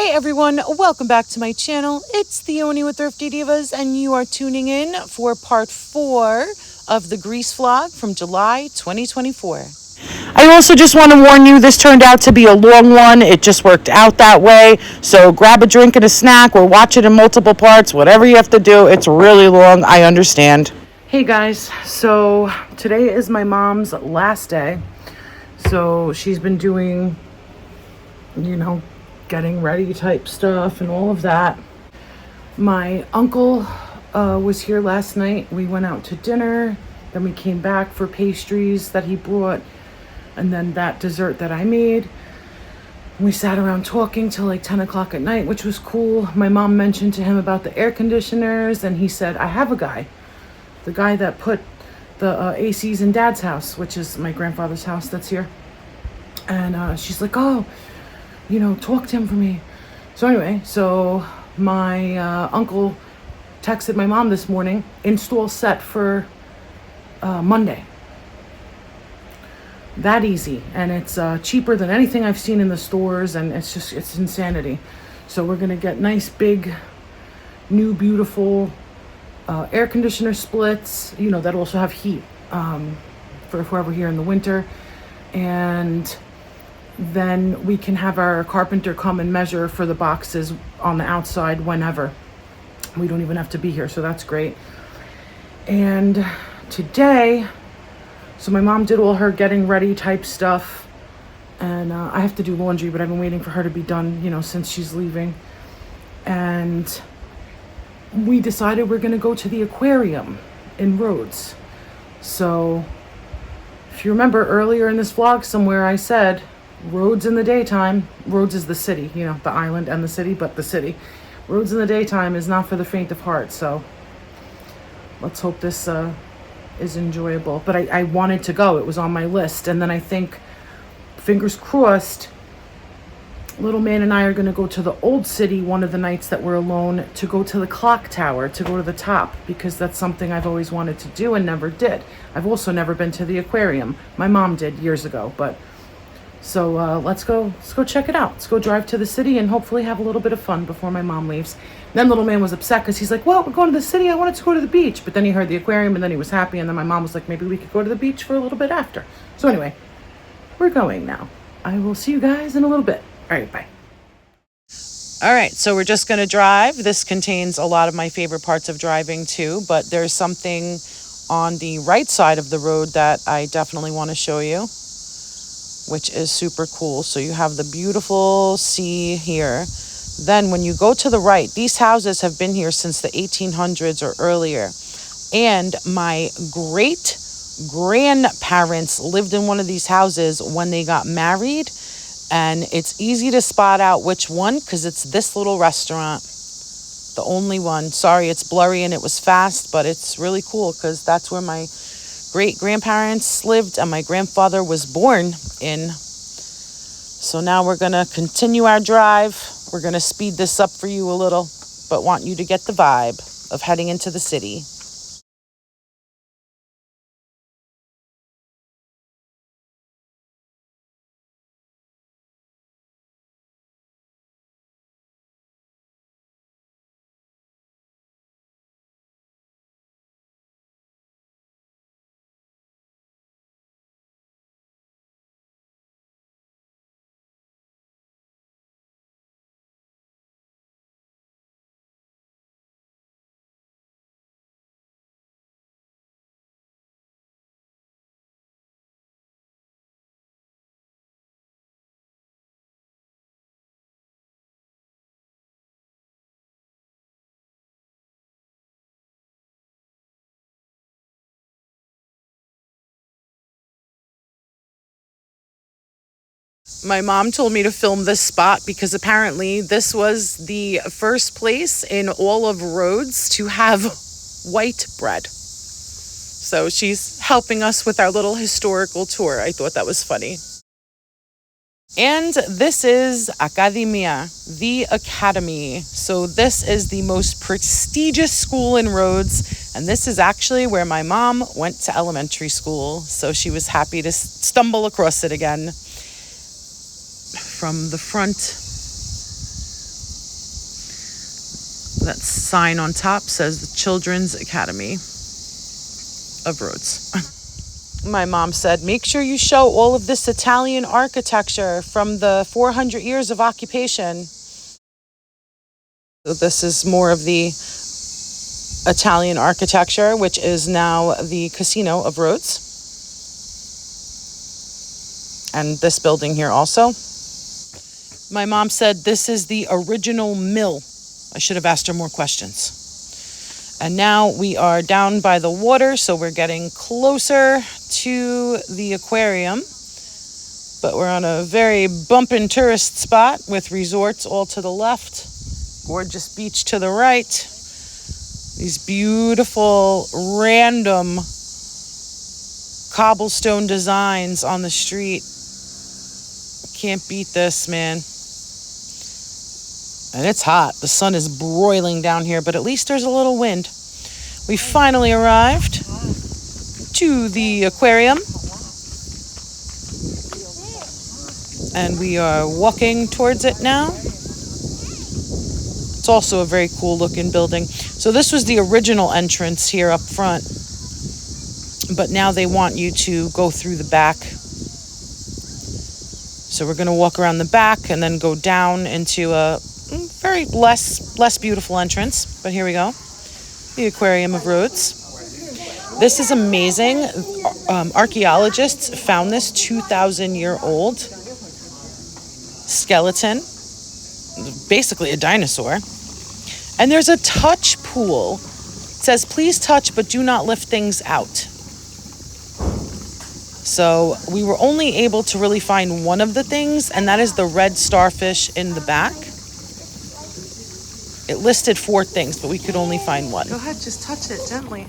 Hey everyone, welcome back to my channel. It's Theoni with Thrifty Divas, and you are tuning in for part 4 of the Greece vlog from July 2024. I also just want to warn you, this turned out to be a long one. It just worked out that way. So grab a drink and a snack or watch it in multiple parts, whatever you have to do. It's really long, I understand. Hey guys, so today is my mom's last day. So she's been doing, getting ready type stuff and all of that. My uncle was here last night. We went out to dinner, then we came back for pastries that he brought, and then that dessert that I made. We sat around talking till like 10 o'clock at night, which was cool. My mom mentioned to him about the air conditioners, and he said, I have a guy. The guy that put the ACs in Dad's house, which is my grandfather's house that's here. And she's like, oh, talk to him for me. So anyway, my uncle texted my mom this morning, install set for Monday. That easy. And it's cheaper than anything I've seen in the stores, and it's insanity. So we're going to get nice, big, new, beautiful air conditioner splits, that also have heat for if we're ever here in the winter. And then we can have our carpenter come and measure for the boxes on the outside whenever. We don't even have to be here, so that's great. And today, so my mom did all her getting ready type stuff, and I have to do laundry, but I've been waiting for her to be done, since she's leaving. And we decided we're gonna go to the aquarium in Rhodes. So if you remember earlier in this vlog somewhere, I said Rhodes in the daytime. Rhodes is the city, the island and the city, but the city. Rhodes in the daytime is not for the faint of heart. So let's hope this is enjoyable. But I wanted to go. It was on my list. And then I think, fingers crossed, little man and I are going to go to the old city one of the nights that we're alone, to go to the clock tower, to go to the top, because that's something I've always wanted to do and never did. I've also never been to the aquarium. My mom did years ago, but so let's go check it out. Let's go drive to the city and hopefully have a little bit of fun before my mom leaves. Then little man was upset because he's like, well, we're going to the city. I wanted to go to the beach. But then he heard the aquarium and then he was happy. And then my mom was like, maybe we could go to the beach for a little bit after. So anyway, we're going now. I will see you guys in a little bit. All right, bye. All right, so we're just going to drive. This contains a lot of my favorite parts of driving too, but there's something on the right side of the road that I definitely want to show you, which is super cool. So you have the beautiful sea here. Then when you go to the right, these houses have been here since the 1800s or earlier. And my great grandparents lived in one of these houses when they got married. And it's easy to spot out which one because it's this little restaurant, the only one. Sorry, it's blurry and it was fast, but it's really cool because that's where my great-grandparents lived and my grandfather was born in. So now we're going to continue our drive. We're going to speed this up for you a little, but want you to get the vibe of heading into the city. My mom told me to film this spot because apparently this was the first place in all of Rhodes to have white bread. So she's helping us with our little historical tour. I thought that was funny. And this is Academia, the academy. So this is the most prestigious school in Rhodes. And this is actually where my mom went to elementary school. So she was happy to stumble across it again. From the front, That sign on top says the Children's Academy of Rhodes. My mom said, make sure you show all of this Italian architecture from the 400 years of occupation. So this is more of the Italian architecture, which is now the Casino of Rhodes. And this building here also. My mom said this is the original mill. I should have asked her more questions. And now we are down by the water, so we're getting closer to the aquarium. But we're on a very bumpin' tourist spot with resorts all to the left. Gorgeous beach to the right. These beautiful random cobblestone designs on the street. Can't beat this, man. And it's hot. The sun is broiling down here, but at least there's a little wind. We finally arrived to the aquarium. And we are walking towards it now. It's also a very cool looking building. So this was the original entrance here up front. But now they want you to go through the back. So we're going to walk around the back and then go down into a very less beautiful entrance. But here we go. The Aquarium of Rhodes. This is amazing. Archaeologists found this 2,000-year-old skeleton. Basically a dinosaur. And there's a touch pool. It says, please touch but do not lift things out. So we were only able to really find one of the things, and that is the red starfish in the back. It listed 4 things, but we could only find one. Go ahead, just touch it gently.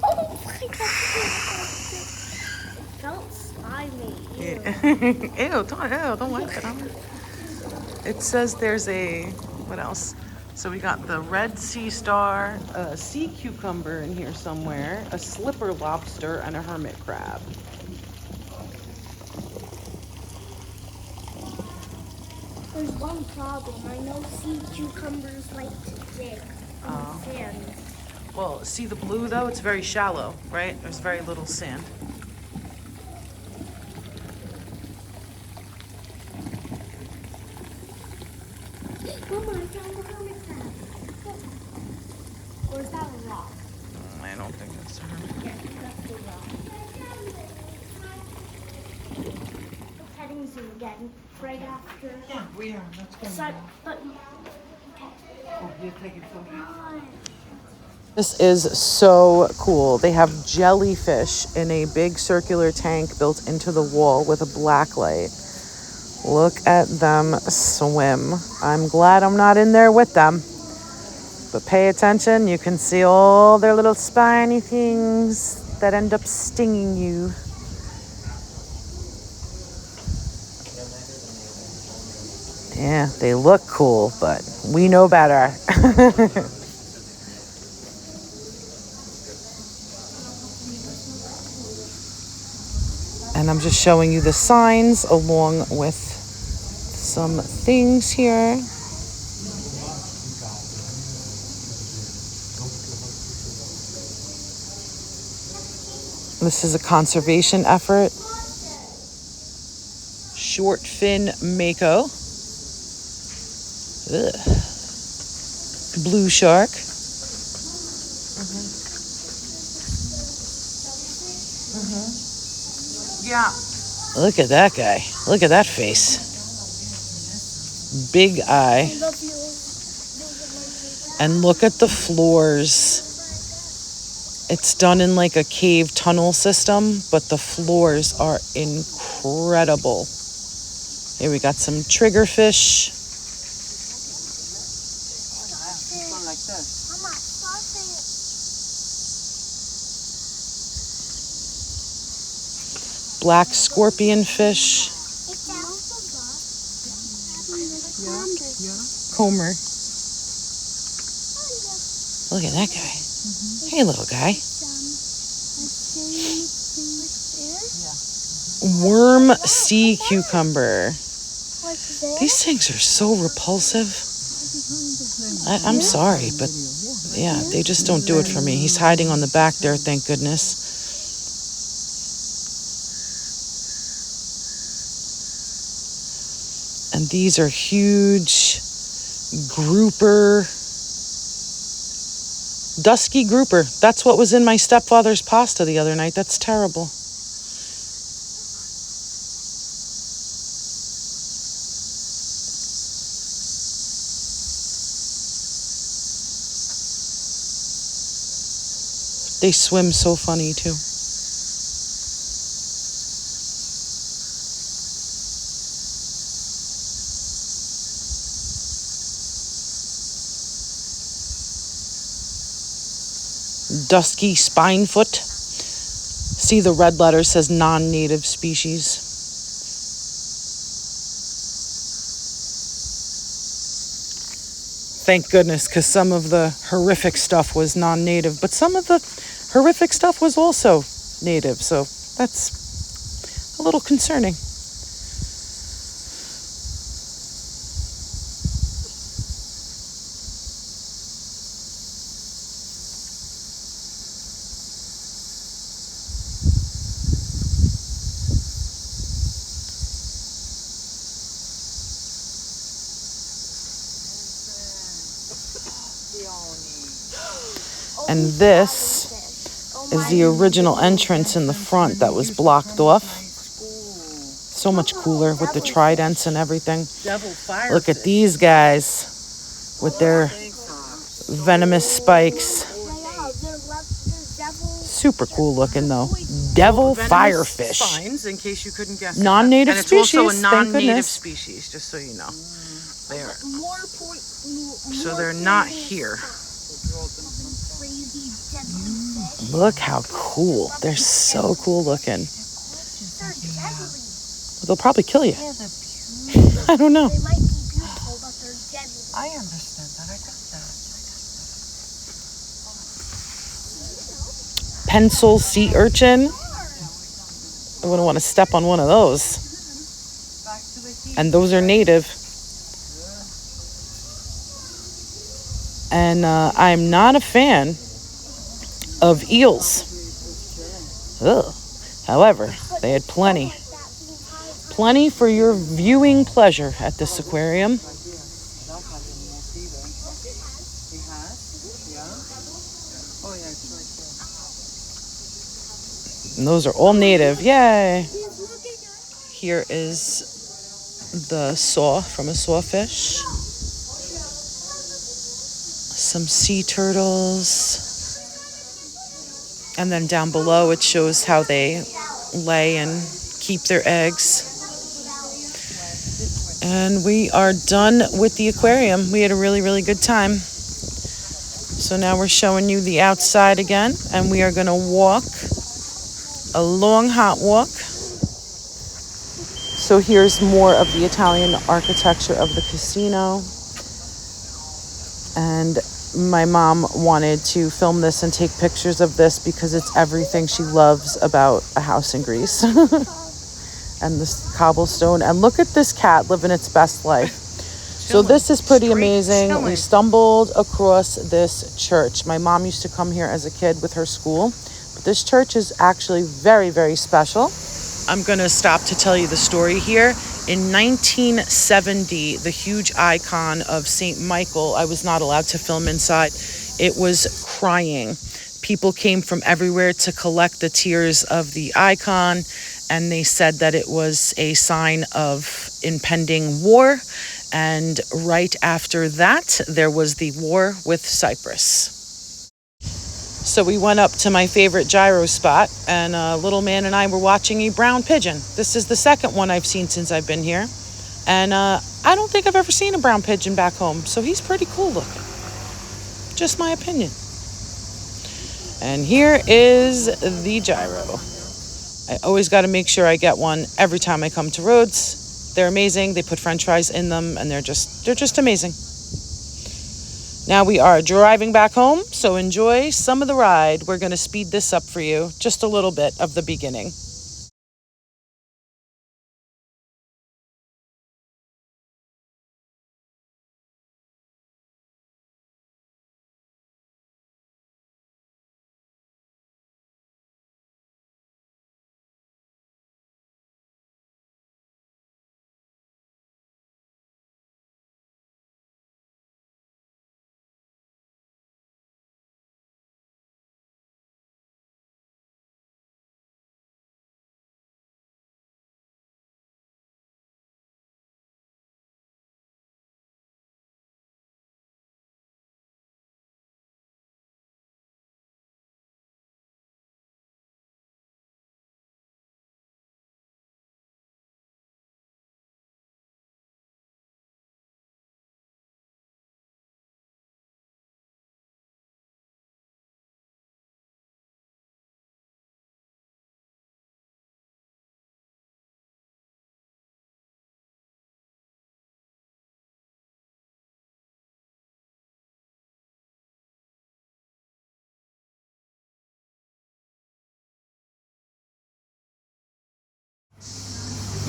Oh my God. It felt slimy. Ew, don't like that. It says there's what else? So we got the red sea star, a sea cucumber in here somewhere, a slipper lobster, and a hermit crab. There's one problem. I know sea cucumbers like to dig in the sand. Well, see the blue though? It's very shallow, right? There's very little sand. Mama, I found the hermit crab. Or is that a rock? I don't think that's a hermit. Yeah, that's the rock. Petting zoo again, right after. Yeah, we are. Let's go. But Oh, you're taking photos. This is so cool. They have jellyfish in a big circular tank built into the wall with a black light. Look at them swim. I'm glad I'm not in there with them. But pay attention, you can see all their little spiny things that end up stinging you. Yeah, they look cool, but we know better. And I'm just showing you the signs along with some things here. This is a conservation effort. Short fin mako. Ugh. Blue shark. Yeah. Look at that guy. Look at that face. Big eye. And look at the floors. It's done in like a cave tunnel system, but the floors are incredible. Here we got some triggerfish. Black scorpion fish. Comber. Look at that guy. Hey, little guy. Worm sea cucumber. like this. These things are so repulsive. I'm sorry, but yeah, they just don't do it for me. He's hiding on the back there, thank goodness. And these are huge grouper, dusky grouper. That's what was in my stepfather's pasta the other night. That's terrible. They swim so funny too. Dusky spinefoot. See, the red letter says non-native species. Thank goodness, because some of the horrific stuff was non-native, but some of the horrific stuff was also native, so that's a little concerning. And this is the original entrance in the front that was blocked off. So much cooler with the tridents and everything. Look at these guys with their venomous spikes. Super cool looking though. Devil firefish. Spines, in case you couldn't guess. Non-native and it's species. also a non-native thank goodness. species, just so you know. They are. So they're not here. Look how cool. They're so cool looking. They'll probably kill you. I don't know. They might be beautiful, but they're deadly. I understand that. I got that. Pencil sea urchin. I wouldn't want to step on one of those. And those are native. And I'm not a fan of eels. Ugh. However, they had plenty. Plenty for your viewing pleasure at this aquarium. And those are all native. Yay! Here is the saw from a sawfish. Some sea turtles. And then down below it shows how they lay and keep their eggs. And we are done with the aquarium. We had a really, really good time. So now we're showing you the outside again. And we are going to walk a long hot walk. So here's more of the Italian architecture of the casino. And my mom wanted to film this and take pictures of this because it's everything she loves about a house in Greece. And this cobblestone. And look at this cat living its best life. So this is pretty amazing. We stumbled across this church. My mom used to come here as a kid with her school. But this church is actually very, very special. I'm going to stop to tell you the story here. In 1970, the huge icon of St. Michael, I was not allowed to film inside, it was crying. People came from everywhere to collect the tears of the icon, and they said that it was a sign of impending war. And right after that, there was the war with Cyprus. So we went up to my favorite gyro spot, and little man and I were watching a brown pigeon. This is the second one I've seen since I've been here. And I don't think I've ever seen a brown pigeon back home, so he's pretty cool looking. Just my opinion. And here is the gyro. I always got to make sure I get one every time I come to Rhodes. They're amazing. They put French fries in them, and they're just amazing. Now we are driving back home, so enjoy some of the ride. We're going to speed this up for you, just a little bit of the beginning.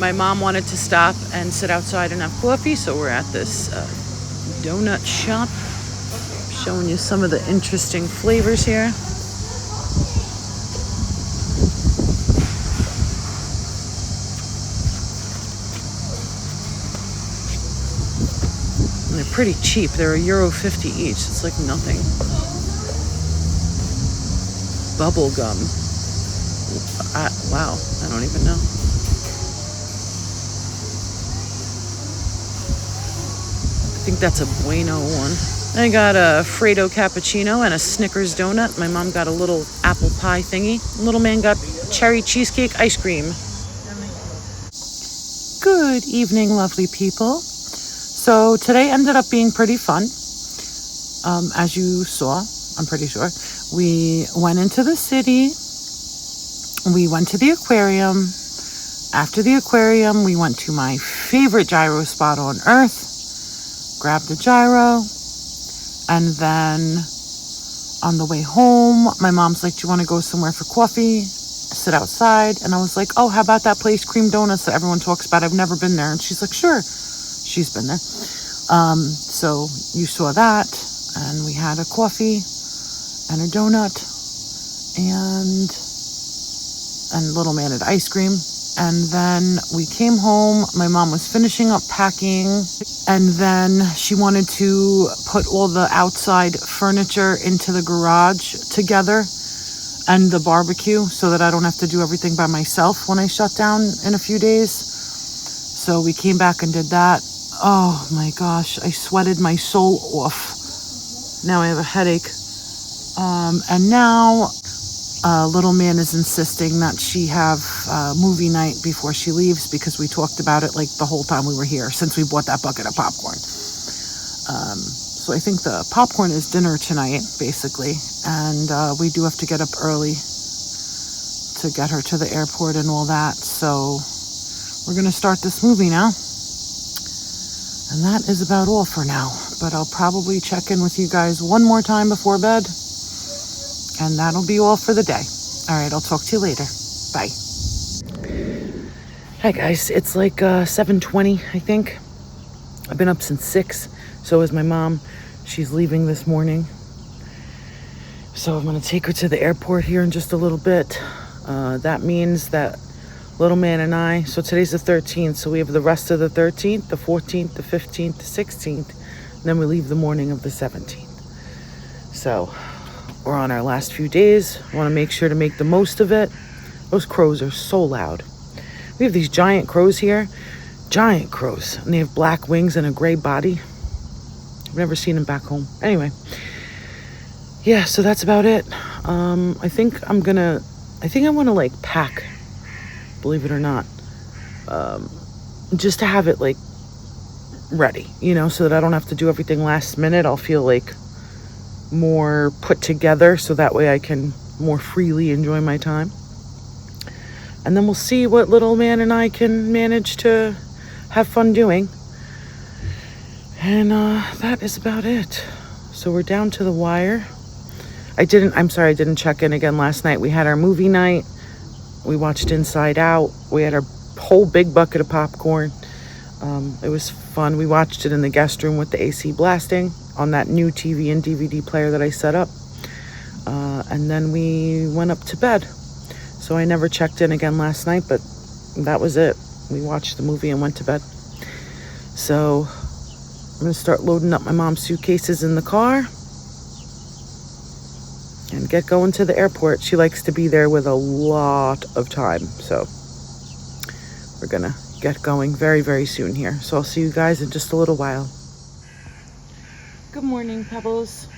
my mom wanted to stop and sit outside and have coffee, so we're at this donut shop. Showing you some of the interesting flavors here. And they're pretty cheap. They're €1.50 each. It's like nothing. Bubble gum. Wow, I don't even know. I think that's a Bueno one. I got a Fredo cappuccino and a Snickers donut. My mom got a little apple pie thingy. Little man got cherry cheesecake ice cream. Good evening, lovely people. So today ended up being pretty fun. As you saw, I'm pretty sure. We went into the city. We went to the aquarium. After the aquarium, we went to my favorite gyro spot on earth. Grabbed a gyro. And then on the way home, my mom's like, do you want to go somewhere for coffee? Sit outside. And I was like, oh, how about that place, Cream Donuts, that everyone talks about? I've never been there. And she's like, sure. She's been there. So you saw that. And we had a coffee and a donut and little man had ice cream. And then we came home. My mom was finishing up packing. And then she wanted to put all the outside furniture into the garage together and the barbecue so that I don't have to do everything by myself when I shut down in a few days. So we came back and did that. Oh my gosh, I sweated my soul off. Now I have a headache. And now little man is insisting that she have movie night before she leaves because we talked about it like the whole time we were here since we bought that bucket of popcorn. So I think the popcorn is dinner tonight, basically. And we do have to get up early to get her to the airport and all that. So we're going to start this movie now. And that is about all for now. But I'll probably check in with you guys one more time before bed. And that'll be all for the day. All right, I'll talk to you later. Bye. Hi, guys. It's like 7:20, I think. I've been up since 6. So is my mom. She's leaving this morning. So I'm going to take her to the airport here in just a little bit. That means that little man and I, so today's the 13th, so we have the rest of the 13th, the 14th, the 15th, the 16th, and then we leave the morning of the 17th. So we're on our last few days. I want to make sure to make the most of it. Those crows are so loud. We have these giant crows here. Giant crows. And they have black wings and a gray body. I've never seen them back home. Anyway. Yeah, so that's about it. I think I want to like pack, believe it or not. Just to have it like ready, so that I don't have to do everything last minute. I'll feel like more put together so that way I can more freely enjoy my time. And then we'll see what little man and I can manage to have fun doing. And that is about it. So we're down to the wire. I didn't check in again last night. We had our movie night. We watched Inside Out. We had our whole big bucket of popcorn. It was fun. We watched it in the guest room with the AC blasting on that new TV and DVD player that I set up. And then we went up to bed. So I never checked in again last night, but that was it. We watched the movie and went to bed. So I'm going to start loading up my mom's suitcases in the car and get going to the airport. She likes to be there with a lot of time. So we're going to get going very, very soon here. So I'll see you guys in just a little while. Good morning, Pebbles.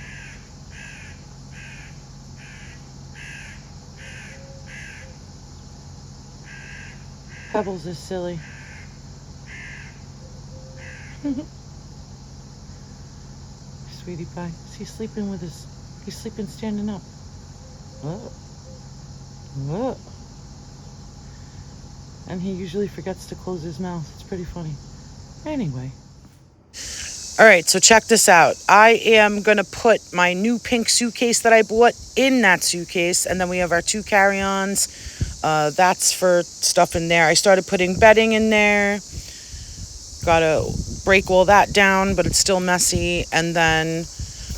Pebbles is silly. Sweetie pie. He's sleeping he's sleeping standing up. Oh. And he usually forgets to close his mouth. It's pretty funny. Anyway. All right, so check this out. I am going to put my new pink suitcase that I bought in that suitcase. And then we have our 2 carry-ons. That's for stuff in there. I started putting bedding in there. Gotta break all that down, but it's still messy. And then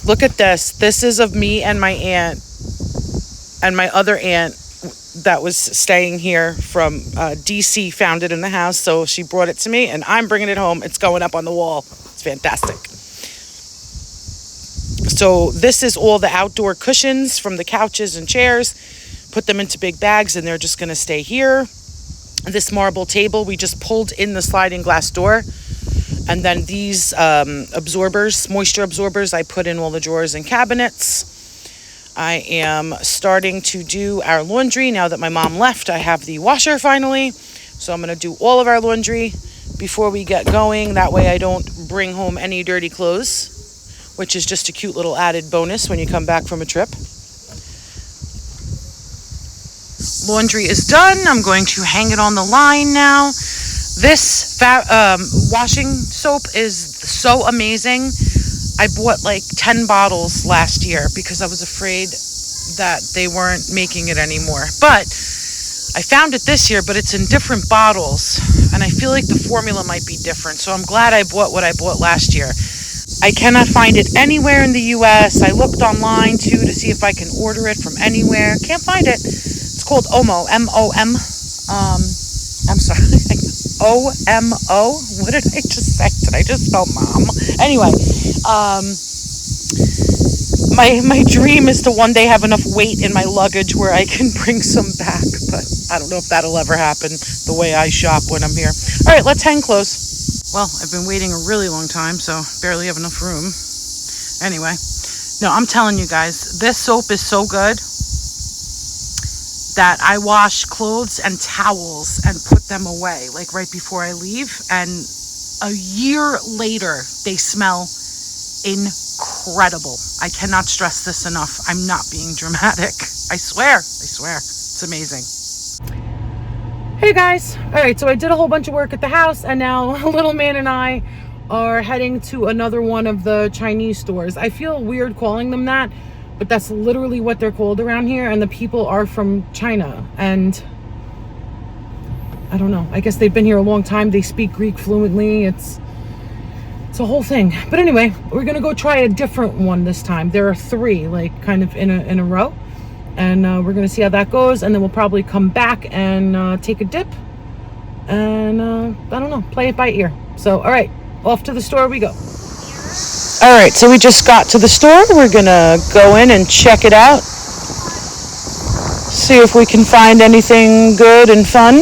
look at this. This is of me and my aunt and my other aunt that was staying here from DC, found it in the house. So she brought it to me and I'm bringing it home. It's going up on the wall. It's fantastic. So this is all the outdoor cushions from the couches and chairs. Put them into big bags and they're just going to stay here. This marble table, we just pulled in the sliding glass door. And then these absorbers, moisture absorbers, I put in all the drawers and cabinets. I am starting to do our laundry now that my mom left. I have the washer finally. So I'm going to do all of our laundry before we get going. That way I don't bring home any dirty clothes, which is just a cute little added bonus when you come back from a trip. Laundry is done. I'm going to hang it on the line now. This washing soap is so amazing. I bought like 10 bottles last year because I was afraid that they weren't making it anymore. But I found it this year, but it's in different bottles. And I feel like the formula might be different. So I'm glad I bought what I bought last year. I cannot find it anywhere in the US. I looked online too to see if I can order it from anywhere. Can't find it. It's called Omo, M-O-M. I'm sorry, O-M-O? What did I just say? Did I just spell mom? Anyway, my dream is to one day have enough weight in my luggage where I can bring some back, but I don't know if that'll ever happen the way I shop when I'm here. All right, let's hang close. Well, I've been waiting a really long time, so barely have enough room. Anyway, no, I'm telling you guys, this soap is so good that I wash clothes and towels and put them away, like right before I leave. And a year later, they smell incredible. I cannot stress this enough. I'm not being dramatic. I swear. It's amazing. Hey guys. All right, so I did a whole bunch of work at the house, and now little man and I are heading to another one of the Chinese stores. I feel weird calling them that, but that's literally what they're called around here, and the people are from China, and I don't know, I guess they've been here a long time. They speak Greek fluently. It's a whole thing. But anyway, we're gonna go try a different one this time. There are 3, like kind of in a row, and we're gonna see how that goes, and then we'll probably come back and take a dip and I don't know, play it by ear. So all right, off to the store we go. All right, so we just got to the store. We're gonna go in and check it out, see if we can find anything good and fun,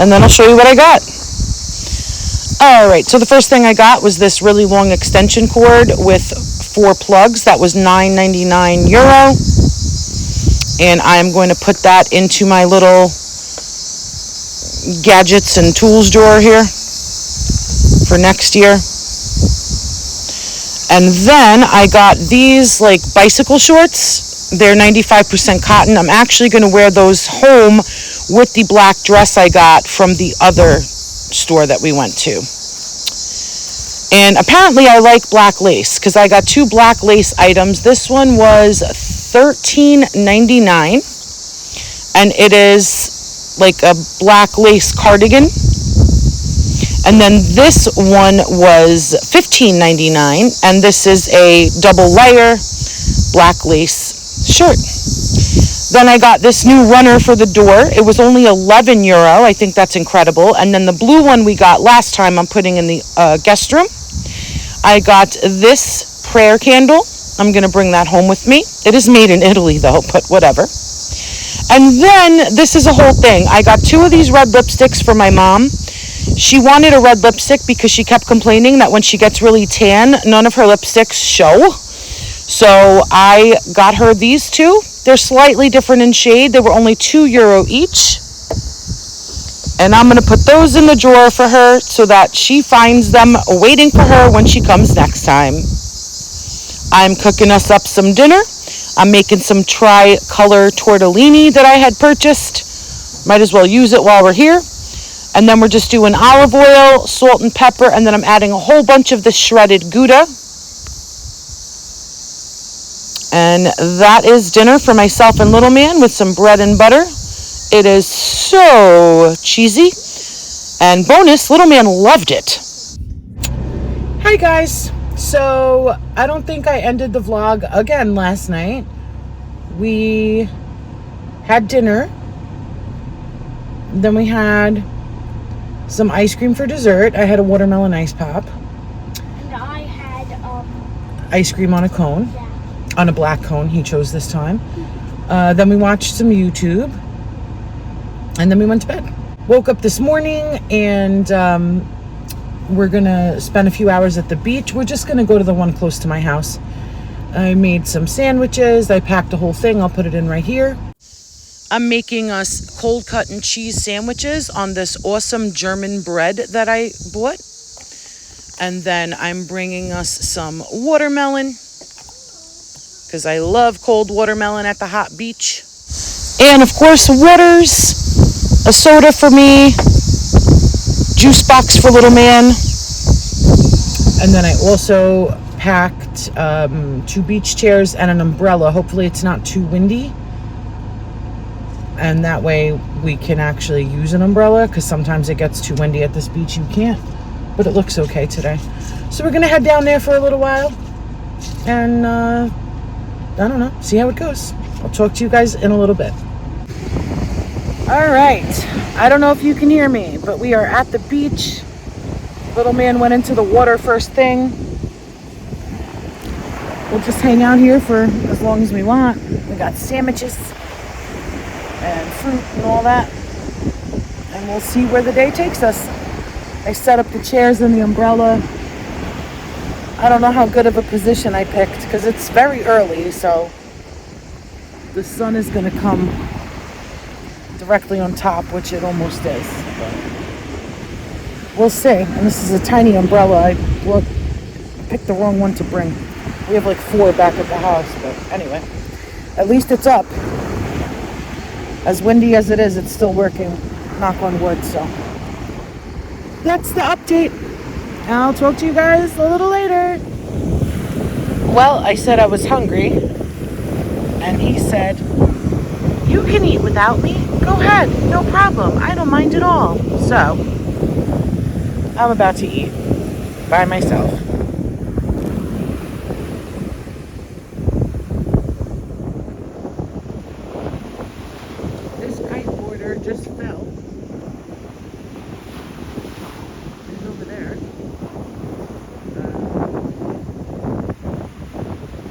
and then I'll show you what I got. All right, so the first thing I got was this really long extension cord with 4 plugs. That was €9.99, and I'm going to put that into my little gadgets and tools drawer here for next year. And then I got these like bicycle shorts. They're 95% cotton. I'm actually going to wear those home with the black dress I got from the other store that we went to. And apparently I like black lace because I got 2 black lace items. This one was $13.99, and it is like a black lace cardigan. And then this one was $15.99, and this is a double layer black lace shirt. Then I got this new runner for the door. It was only €11. I think that's incredible. And then the blue one we got last time, I'm putting in the guest room. I got this prayer candle. I'm going to bring that home with me. It is made in Italy though, but whatever. And then this is a whole thing. I got 2 of these red lipsticks for my mom. She wanted a red lipstick because she kept complaining that when she gets really tan, none of her lipsticks show. So I got her these 2. They're slightly different in shade. They were only €2 each. And I'm going to put those in the drawer for her so that she finds them waiting for her when she comes next time. I'm cooking us up some dinner. I'm making some tri-color tortellini that I had purchased. Might as well use it while we're here. And then we're just doing olive oil, salt and pepper, and then I'm adding a whole bunch of this shredded Gouda. And that is dinner for myself and little man with some bread and butter. It is so cheesy. And bonus, little man loved it. Hi guys. So I don't think I ended the vlog again last night. We had dinner. Then we had some ice cream for dessert. I had a watermelon ice pop. And I had Ice cream on a cone. yeah. On a black cone he chose this time. Then we watched some YouTube. And then we went to bed. Woke up this morning and we're gonna spend a few hours at the beach. We're just gonna go to the one close to my house. I made some sandwiches. I packed the whole thing. I'll put it in right here. I'm making us cold cut and cheese sandwiches on this awesome German bread that I bought. And then I'm bringing us some watermelon because I love cold watermelon at the hot beach. And of course, waters, a soda for me, juice box for little man. And then I also packed 2 beach chairs and an umbrella. Hopefully it's not too windy. And that way we can actually use an umbrella because sometimes it gets too windy at this beach. You can't, but it looks okay today. So we're gonna head down there for a little while and I don't know, see how it goes. I'll talk to you guys in a little bit. All right, I don't know if you can hear me, but we are at the beach. Little man went into the water first thing. We'll just hang out here for as long as we want. We got sandwiches and fruit and all that, and we'll see where the day takes us. I set up the chairs and the umbrella. I don't know how good of a position I picked because it's very early, so the sun is going to come directly on top, which it almost is. But we'll see. And this is a tiny umbrella. I picked the wrong one to bring. We have like 4 back at the house, but anyway, at least it's up. As windy as it is, it's still working, knock on wood, so. That's the update. I'll talk to you guys a little later. Well, I said I was hungry, and he said, "You can eat without me. Go ahead, no problem. I don't mind at all." So, I'm about to eat by myself. This kiteboarder just fell. He's over there.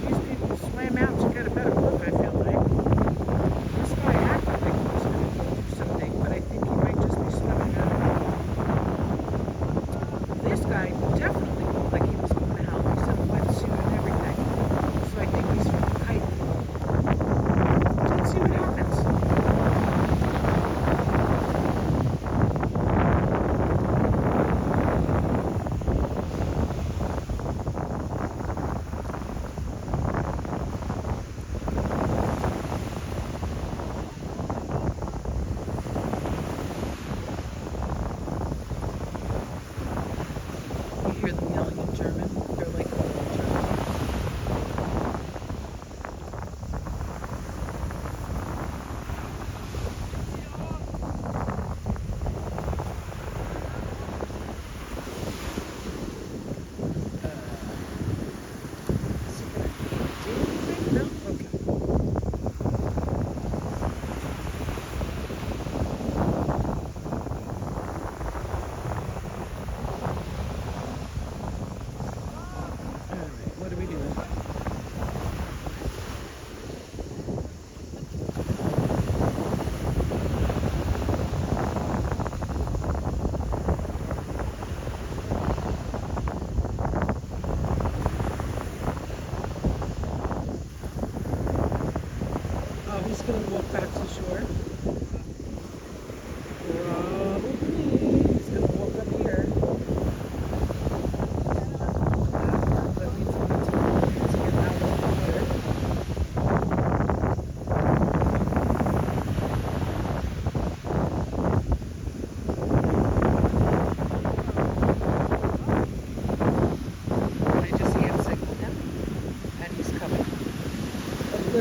These people swam out to get a better look, I feel like. This guy acted like he was going to do something, but I think he might just be swimming out. This guy definitely looked like he was going to help. He's in a wetsuit and everything. So I think he's from the kite. Let's see what happens. You hear them yelling in German. They're like all in German. Is he gonna do anything? No? Okay.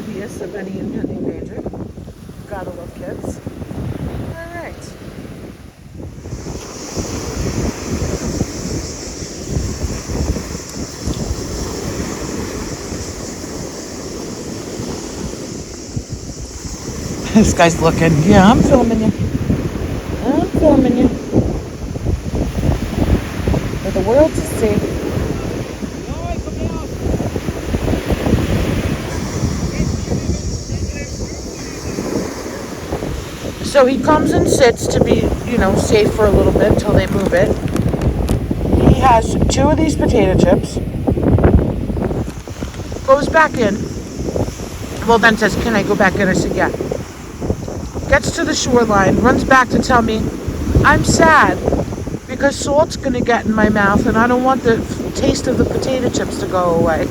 oblivious of any impending danger. Gotta love kids. All right. This guy's looking. Yeah, I'm filming you. I'm filming you. For the world to see. So he comes and sits to be, safe for a little bit until they move it. He has 2 of these potato chips. Goes back in. Well, then says, "Can I go back in?" I said, "Yeah." Gets to the shoreline, runs back to tell me, "I'm sad because salt's gonna get in my mouth and I don't want the taste of the potato chips to go away."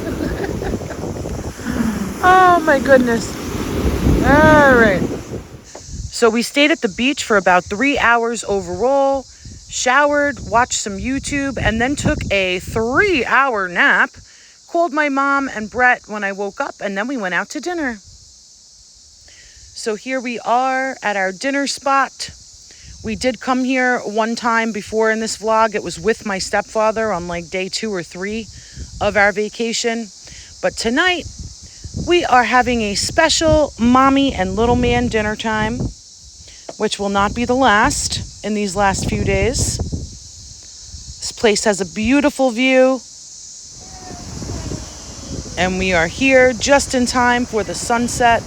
Oh my goodness. All right. So we stayed at the beach for about 3 hours overall, showered, watched some YouTube, and then took a 3-hour nap. Called my mom and Brett when I woke up, and then we went out to dinner. So here we are at our dinner spot. We did come here one time before in this vlog. It was with my stepfather on like day 2 or 3 of our vacation. But tonight, we are having a special mommy and little man dinner time, which will not be the last in these last few days. This place has a beautiful view. And we are here just in time for the sunset.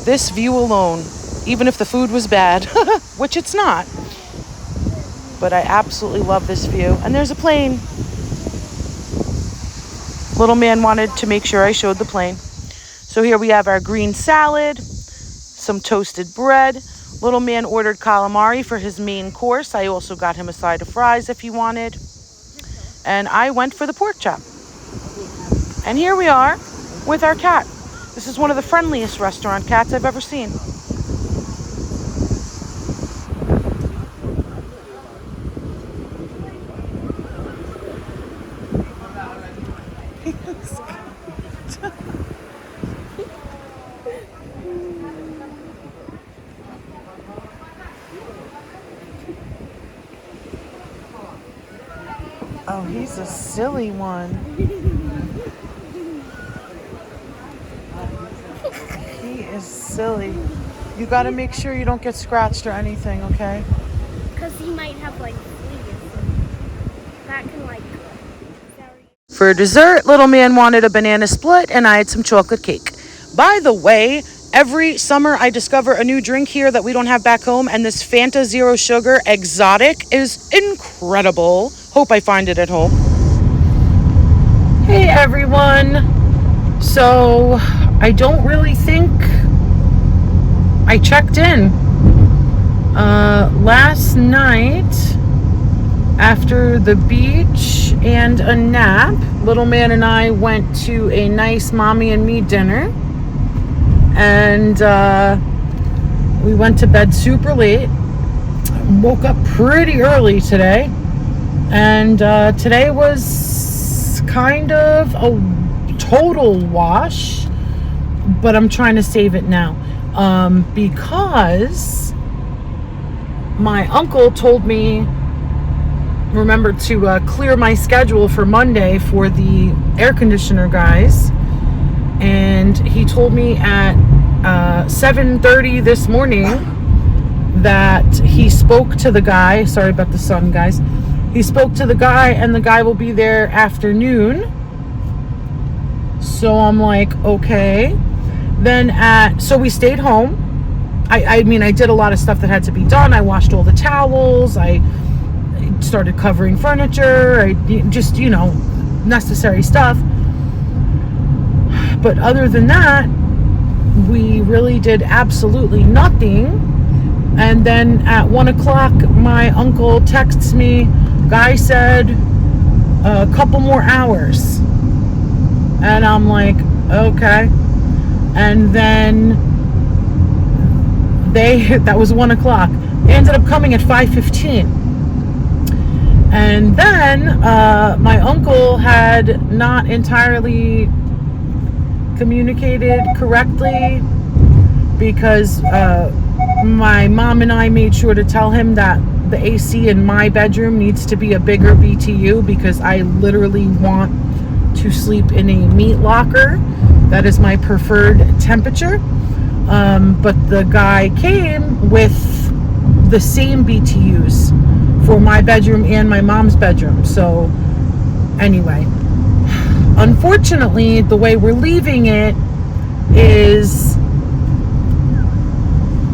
This view alone, even if the food was bad, which it's not, but I absolutely love this view. And there's a plane. Little man wanted to make sure I showed the plane. So here we have our green salad, some toasted bread. Little man ordered calamari for his main course. I also got him a side of fries if he wanted. And I went for the pork chop. And here we are with our cat. This is one of the friendliest restaurant cats I've ever seen. Oh, he's a silly one. He is silly. You got to make sure you don't get scratched or anything, okay? Because he might have like fleas. That can like. For dessert, little man wanted a banana split and I had some chocolate cake. By the way, every summer I discover a new drink here that we don't have back home, and this Fanta Zero Sugar Exotic is incredible. Hope I find it at home. Hey everyone. So I don't really think I checked in. Last night after the beach and a nap, little man and I went to a nice mommy and me dinner, and we went to bed super late. Woke up pretty early today, and today was kind of a total wash, but I'm trying to save it now because my uncle told me, remember to clear my schedule for Monday for the air conditioner guys, and he told me at 7:30 this morning that he spoke to the guy. Sorry about the sun, guys. He spoke to the guy, and the guy will be there afternoon. So I'm like, okay. Then so we stayed home. I mean, I did a lot of stuff that had to be done. I washed all the towels. I started covering furniture. I just, necessary stuff. But other than that, we really did absolutely nothing. And then at 1 o'clock, my uncle texts me. Guy said a couple more hours. And I'm like, okay. And then that was 1 o'clock. They ended up coming at 5:15. And then my uncle had not entirely communicated correctly, because my mom and I made sure to tell him that the AC in my bedroom needs to be a bigger BTU, because I literally want to sleep in a meat locker. That is my preferred temperature. But the guy came with the same BTUs for my bedroom and my mom's bedroom. So anyway, unfortunately, the way we're leaving it is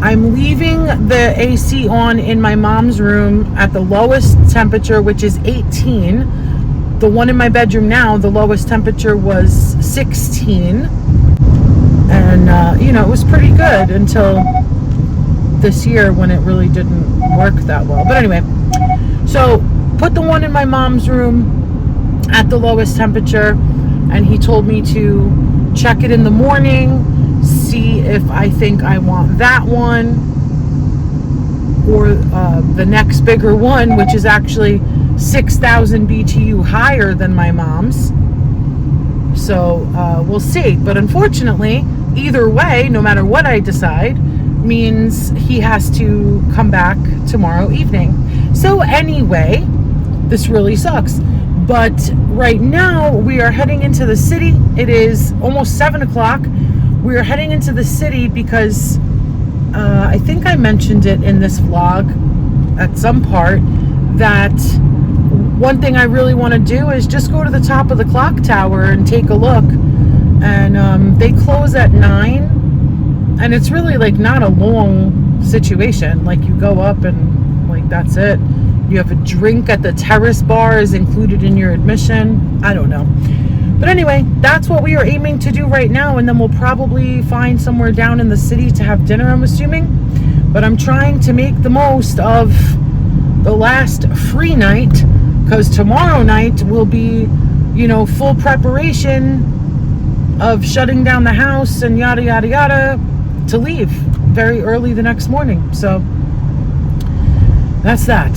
I'm leaving the AC on in my mom's room at the lowest temperature, which is 18. The one in my bedroom now, the lowest temperature was 16. And, it was pretty good until this year when it really didn't work that well. But anyway, so put the one in my mom's room at the lowest temperature, and he told me to check it in the morning, see if I think I want that one or the next bigger one, which is actually 6,000 BTU higher than my mom's. So we'll see. But unfortunately, either way, no matter what I decide, means he has to come back tomorrow evening. So anyway, this really sucks. But right now we are heading into the city. It is almost 7 o'clock. We are heading into the city because I think I mentioned it in this vlog at some part that one thing I really want to do is just go to the top of the clock tower and take a look. And they close at 9, and it's really like not a long situation. Like you go up and like that's it. You have a drink at the terrace bar is included in your admission. I don't know. But anyway, that's what we are aiming to do right now, and then we'll probably find somewhere down in the city to have dinner, I'm assuming. But I'm trying to make the most of the last free night, because tomorrow night will be, full preparation of shutting down the house and yada yada yada to leave very early the next morning. So that's that.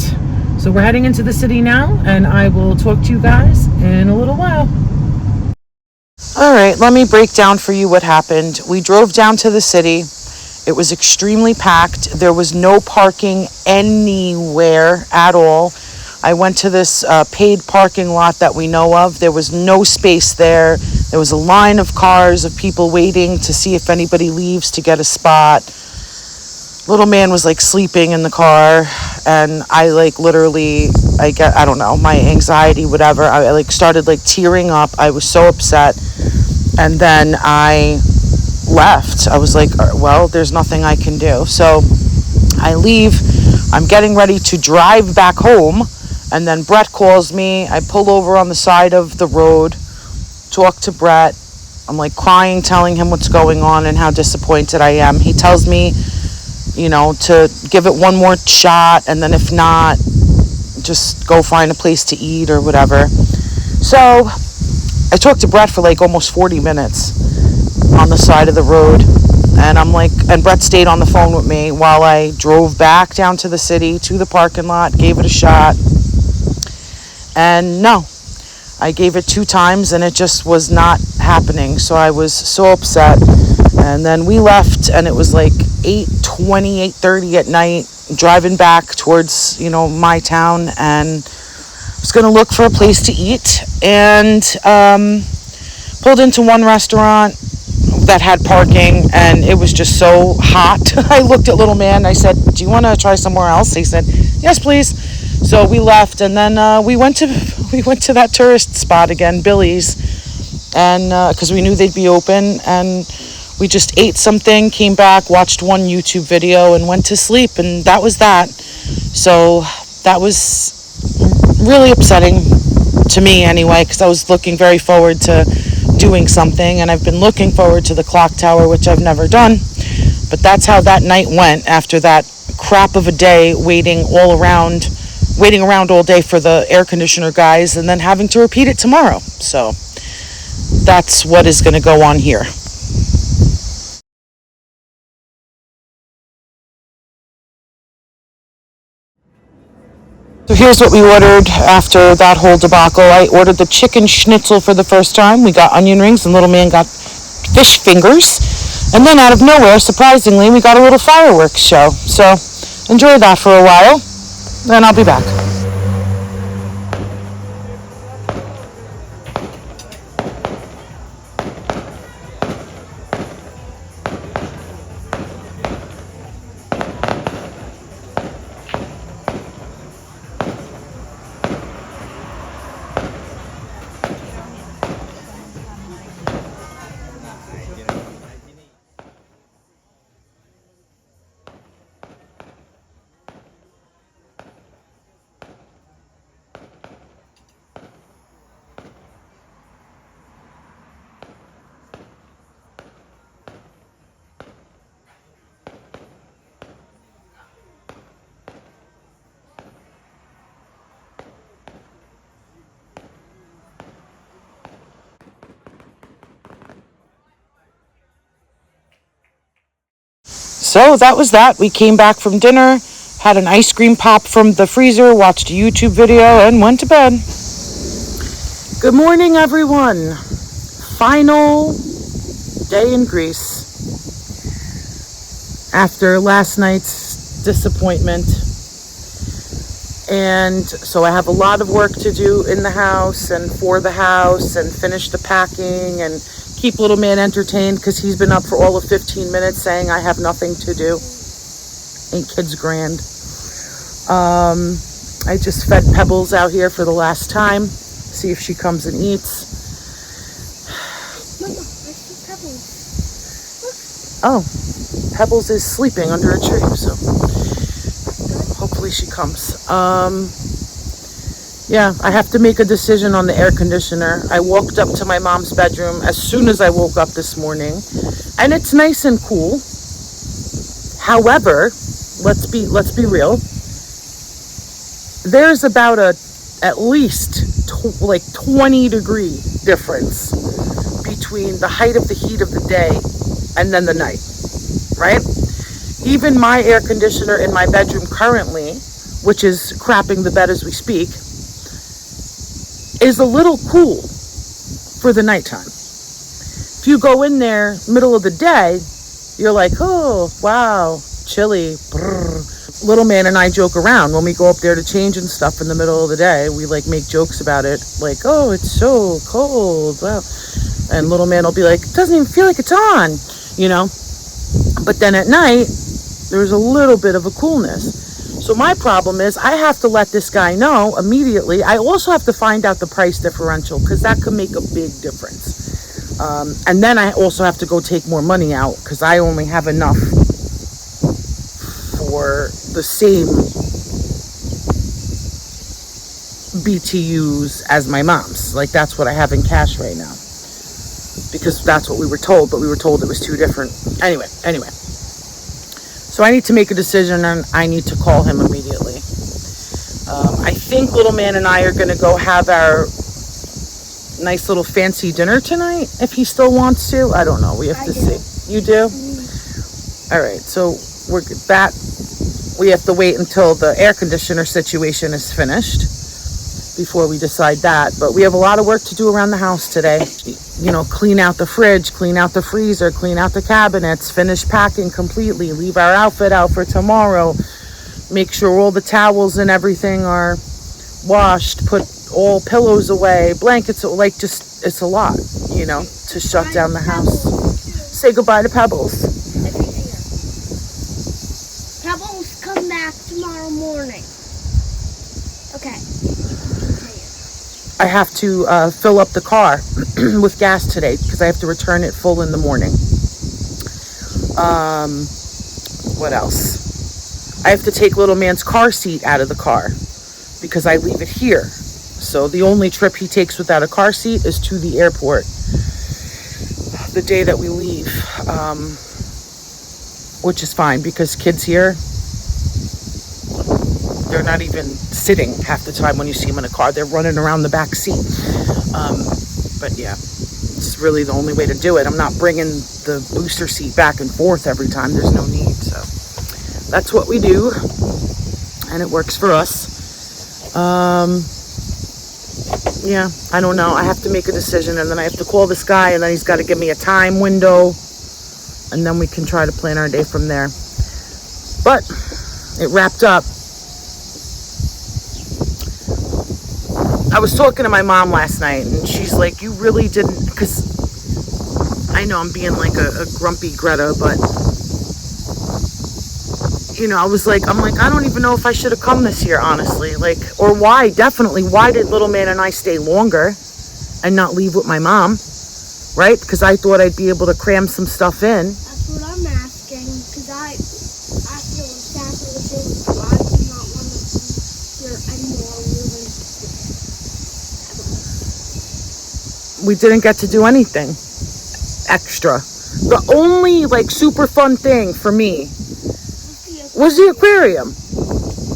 So we're heading into the city now, and I will talk to you guys in a little while. All right, let me break down for you what happened. We drove down to the city. It was extremely packed. There was no parking anywhere at all. I went to this paid parking lot that we know of. There was no space there. There was a line of cars of people waiting to see if anybody leaves to get a spot. Little man was like sleeping in the car, and I like literally, I don't know, my anxiety, whatever. I like started like tearing up. I was so upset. And then I left. I was like, well, there's nothing I can do. So I leave. I'm getting ready to drive back home. And then Brett calls me. I pull over on the side of the road, talk to Brett. I'm like crying, telling him what's going on and how disappointed I am. He tells me, to give it one more shot. And then if not, just go find a place to eat or whatever. So I talked to Brett for like almost 40 minutes on the side of the road. And and Brett stayed on the phone with me while I drove back down to the city, to the parking lot, gave it a shot. And no, I gave it 2 times and it just was not happening. So I was so upset. And then we left, and it was like 8:20, 8:30 at night, driving back towards, my town, and was going to look for a place to eat, and pulled into one restaurant that had parking, and it was just so hot. I looked at little man, I said, do you want to try somewhere else? He said, yes, please. So we left, and then we went to that tourist spot again, Billy's, and because we knew they'd be open, and we just ate something, came back, watched one YouTube video, and went to sleep, and that was that. So that was really upsetting to me anyway, because I was looking very forward to doing something, and I've been looking forward to the clock tower, which I've never done. But that's how that night went after that crap of a day, waiting around all day for the air conditioner guys, and then having to repeat it tomorrow. So that's what is going to go on here. So here's what we ordered after that whole debacle. I ordered the chicken schnitzel for the first time. We got onion rings, and little man got fish fingers. And then out of nowhere, surprisingly, we got a little fireworks show. So enjoy that for a while, then I'll be back. So that was that. We came back from dinner, had an ice cream pop from the freezer, watched a YouTube video, and went to bed. Good morning, everyone. Final day in Greece after last night's disappointment. And so I have a lot of work to do in the house and for the house and finish the packing and keep little man entertained because he's been up for all of 15 minutes saying I have nothing to do. Ain't kids grand. I just fed Pebbles out here for the last time. See if she comes and eats. Mama, I see Pebbles. Oh, Pebbles is sleeping under a tree, so hopefully she comes. Yeah, I have to make a decision on the air conditioner. I walked up to my mom's bedroom as soon as I woke up this morning, and it's nice and cool. However, let's be real. There's about at least 20-degree difference between the height of the heat of the day and then the night, right? Even my air conditioner in my bedroom currently, which is crapping the bed as we speak, is a little cool for the nighttime. If you go in there middle of the day, you're like, oh, wow, chilly. Brr. Little man and I joke around when we go up there to change and stuff in the middle of the day. We make jokes about it, like, oh, it's so cold. Wow. And little man will be like, it doesn't even feel like it's on, you know? But then at night, there's a little bit of a coolness. So my problem is I have to let this guy know immediately. I also have to find out the price differential because that could make a big difference. And then I also have to go take more money out because I only have enough for the same BTUs as my mom's. That's what I have in cash right now. Because that's what we were told, but we were told it was too different. Anyway. So I need to make a decision and I need to call him immediately. I think little man and I are going to go have our nice little fancy dinner tonight if he still wants to. I don't know. We have to see. You do? All right. So we have to wait until the air conditioner situation is finished before we decide that. But we have a lot of work to do around the house today. Clean out the fridge, clean out the freezer, clean out the cabinets, finish packing completely, leave our outfit out for tomorrow, make sure all the towels and everything are washed, put all pillows away, blankets, it's a lot, to shut down the house. Say goodbye to Pebbles. Pebbles, come back tomorrow morning. Okay. I have to fill up the car with gas today because I have to return it full in the morning. What else? I have to take little man's car seat out of the car because I leave it here. So the only trip he takes without a car seat is to the airport the day that we leave, which is fine because kids here, they're not even sitting half the time when you see them in a car. They're running around the back seat. But yeah, it's really the only way to do it. I'm not bringing the booster seat back and forth every time. There's no need. So that's what we do. And it works for us. Yeah, I don't know. I have to make a decision, and then I have to call this guy, and then he's got to give me a time window, and then we can try to plan our day from there. But it wrapped up. I was talking to my mom last night, and she's like, you really didn't, because I know I'm being like a grumpy Greta, but, you know, I'm like, I don't even know if I should have come this year, honestly. Like, or why, definitely, why did little man and I stay longer and not leave with my mom, right? Because I thought I'd be able to cram some stuff in. That's what I'm asking, because I feel exactly the same. I do not want to be here anymore. We didn't get to do anything extra. The only like super fun thing for me was the aquarium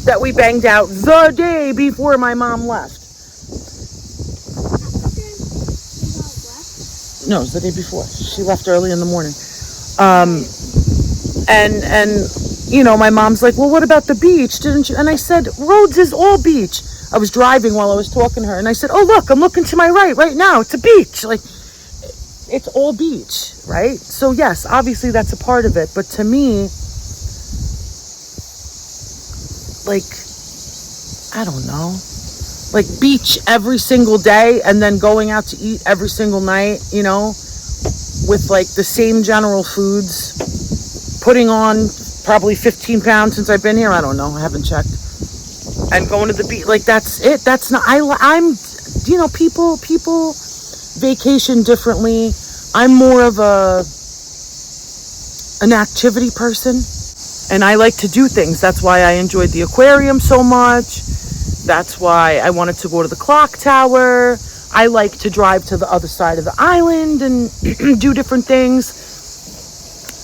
that we banged out the day before my mom left. No, it was the day before. She left early in the morning. And you know, my mom's like, well, what about the beach? Didn't you? And I said, Rhodes is all beach. I was driving while I was talking to her, and I said, oh, look, I'm looking to my right now. It's a beach. Like, it's all beach, right? So, yes, obviously that's a part of it. But to me, like, I don't know. Like, beach every single day and then going out to eat every single night, you know, with, like, the same general foods, putting on probably 15 pounds since I've been here. I don't know. I haven't checked. And going to the beach, like, that's it. That's not, I'm, you know, people vacation differently. I'm more of an activity person, and I like to do things. That's why I enjoyed the aquarium so much. That's why I wanted to go to the clock tower. I like to drive to the other side of the island and do different things.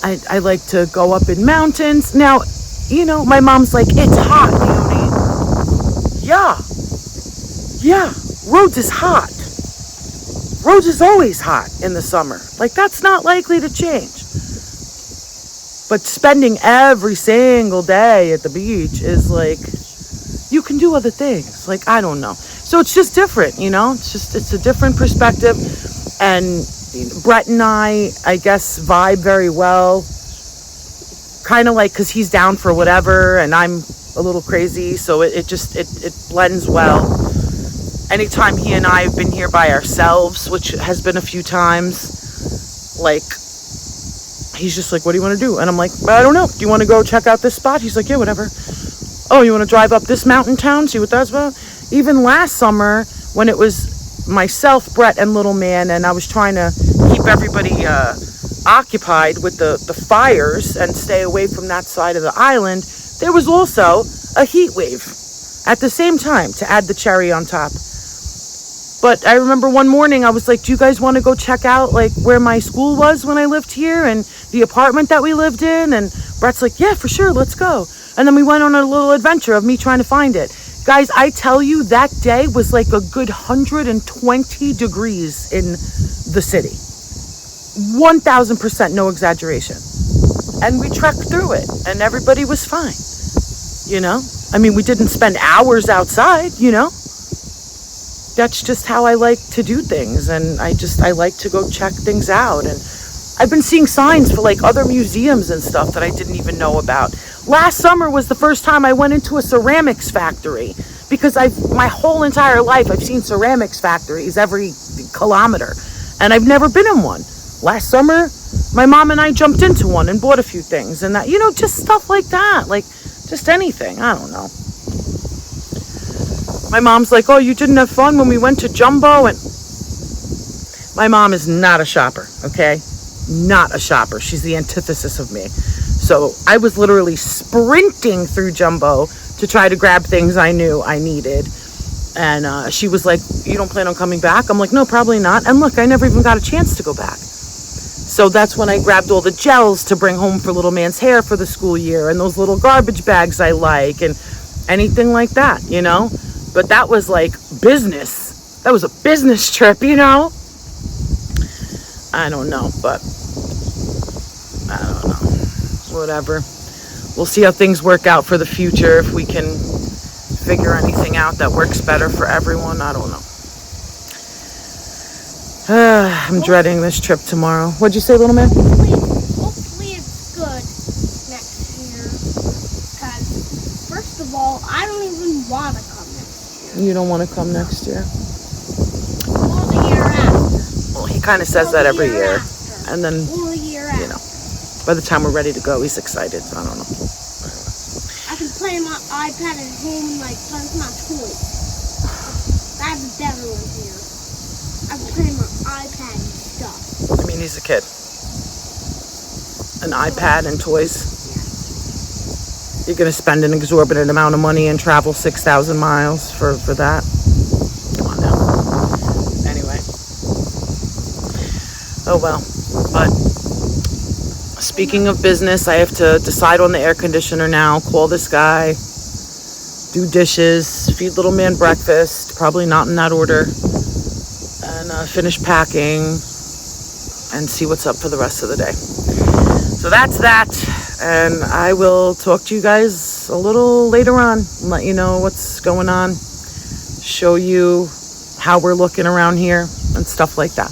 I like to go up in mountains. Now, you know, my mom's like, it's hot, Leonie. Yeah, Rhodes is hot. Rhodes is always hot in the summer. Like, that's not likely to change. But spending every single day at the beach is like, you can do other things. Like, I don't know. So it's just different, you know? It's a different perspective. And Brett and I guess, vibe very well. Kind of like, because he's down for whatever, and I'm a little crazy, so it blends well. Anytime he and I have been here by ourselves, which has been a few times, like, he's just like, what do you want to do? And I'm like, I don't know. Do you want to go check out this spot? He's like, yeah, whatever. Oh, you want to drive up this mountain town, see what that's about? Even last summer, when it was myself, Brett, and little man, and I was trying to keep everybody occupied with the fires and stay away from that side of the island, there was also a heat wave at the same time to add the cherry on top. But I remember one morning I was like, do you guys want to go check out like where my school was when I lived here and the apartment that we lived in? And Brett's like, yeah, for sure, let's go. And then we went on a little adventure of me trying to find it. Guys, I tell you, that day was like a good 120 degrees in the city. 1000%, no exaggeration. And we trekked through it and everybody was fine, you know? I mean, we didn't spend hours outside, you know? That's just how I like to do things, and I like to go check things out. And I've been seeing signs for like other museums and stuff that I didn't even know about. Last summer was the first time I went into a ceramics factory, because my whole entire life I've seen ceramics factories every kilometer, and I've never been in one. Last summer, my mom and I jumped into one and bought a few things, and that, you know, just stuff like that, like just anything. I don't know. My mom's like, oh, you didn't have fun when we went to Jumbo? And my mom is not a shopper, okay? Not a shopper. She's the antithesis of me. So I was literally sprinting through Jumbo to try to grab things I knew I needed. And she was like, you don't plan on coming back? I'm like, no, probably not. And look, I never even got a chance to go back. So that's when I grabbed all the gels to bring home for little man's hair for the school year, and those little garbage bags I like, and anything like that, you know? But that was like business. That was a business trip, you know? I don't know, but I don't know. Whatever. We'll see how things work out for the future. If we can figure anything out that works better for everyone, I don't know. I'm dreading this trip tomorrow. What'd you say, little man? Hopefully it's good next year. Because, first of all, I don't even want to come next year. You don't want to come next year? Or the year after. Well, he kind of says that every year. And then, Or the year after. you know, by the time we're ready to go, he's excited. So I don't know. I can play my iPad at home and like play with my toys. That's the devil in here. I can play my iPad and stuff. I mean, he's a kid. An iPad and toys. Yeah. You're going to spend an exorbitant amount of money and travel 6,000 miles for that? Come on now. Anyway. Oh, well. But speaking of business, I have to decide on the air conditioner now, call this guy, do dishes, feed little man breakfast, probably not in that order, and finish packing and see what's up for the rest of the day. So that's that, and I will talk to you guys a little later on and let you know what's going on, show you how we're looking around here and stuff like that.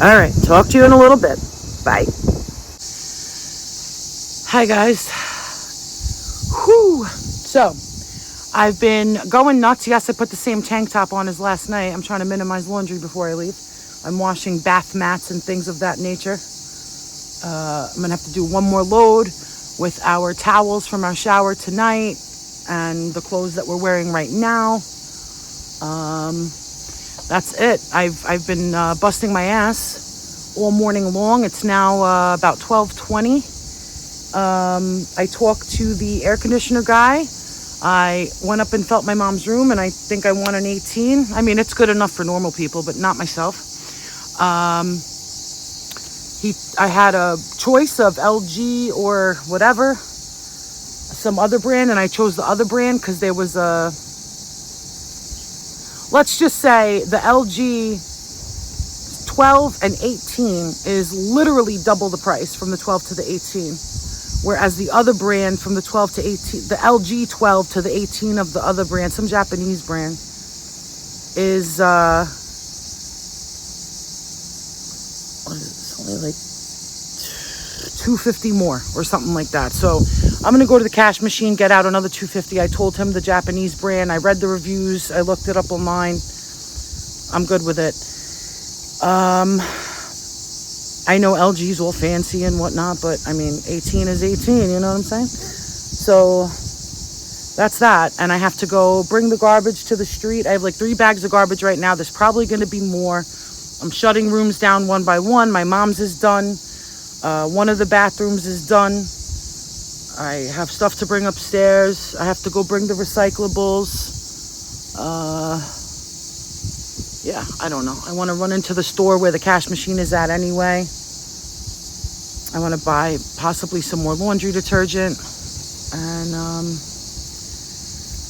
All right, talk to you in a little bit. Bye. Hi guys. Whew. So, I've been going nuts. Yes, I put the same tank top on as last night. I'm trying to minimize laundry before I leave. I'm washing bath mats and things of that nature. I'm going to have to do one more load with our towels from our shower tonight and the clothes that we're wearing right now. That's it. I've been busting my ass all morning long. It's now about 12:20. I talked to the air conditioner guy. I went up and felt my mom's room, and I think I want an 18. I mean, it's good enough for normal people, but not myself. I had a choice of LG or whatever, some other brand, and I chose the other brand because there was a, let's just say the LG 12 and 18 is literally double the price from the 12 to the 18. Whereas the other brand from the 12 to 18, the LG 12 to the 18 of the other brand, some Japanese brand, is, what is it? It's only like $250 more or something like that. So I'm going to go to the cash machine, get out another $250. I told him the Japanese brand. I read the reviews. I looked it up online. I'm good with it. I know LG's all fancy and whatnot, but I mean, 18 is 18, you know what I'm saying? So that's that. And I have to go bring the garbage to the street. I have like 3 bags of garbage right now. There's probably going to be more. I'm shutting rooms down one by one. My mom's is done. One of the bathrooms is done. I have stuff to bring upstairs. I have to go bring the recyclables. Yeah, I don't know. I want to run into the store where the cash machine is at anyway. I want to buy possibly some more laundry detergent. And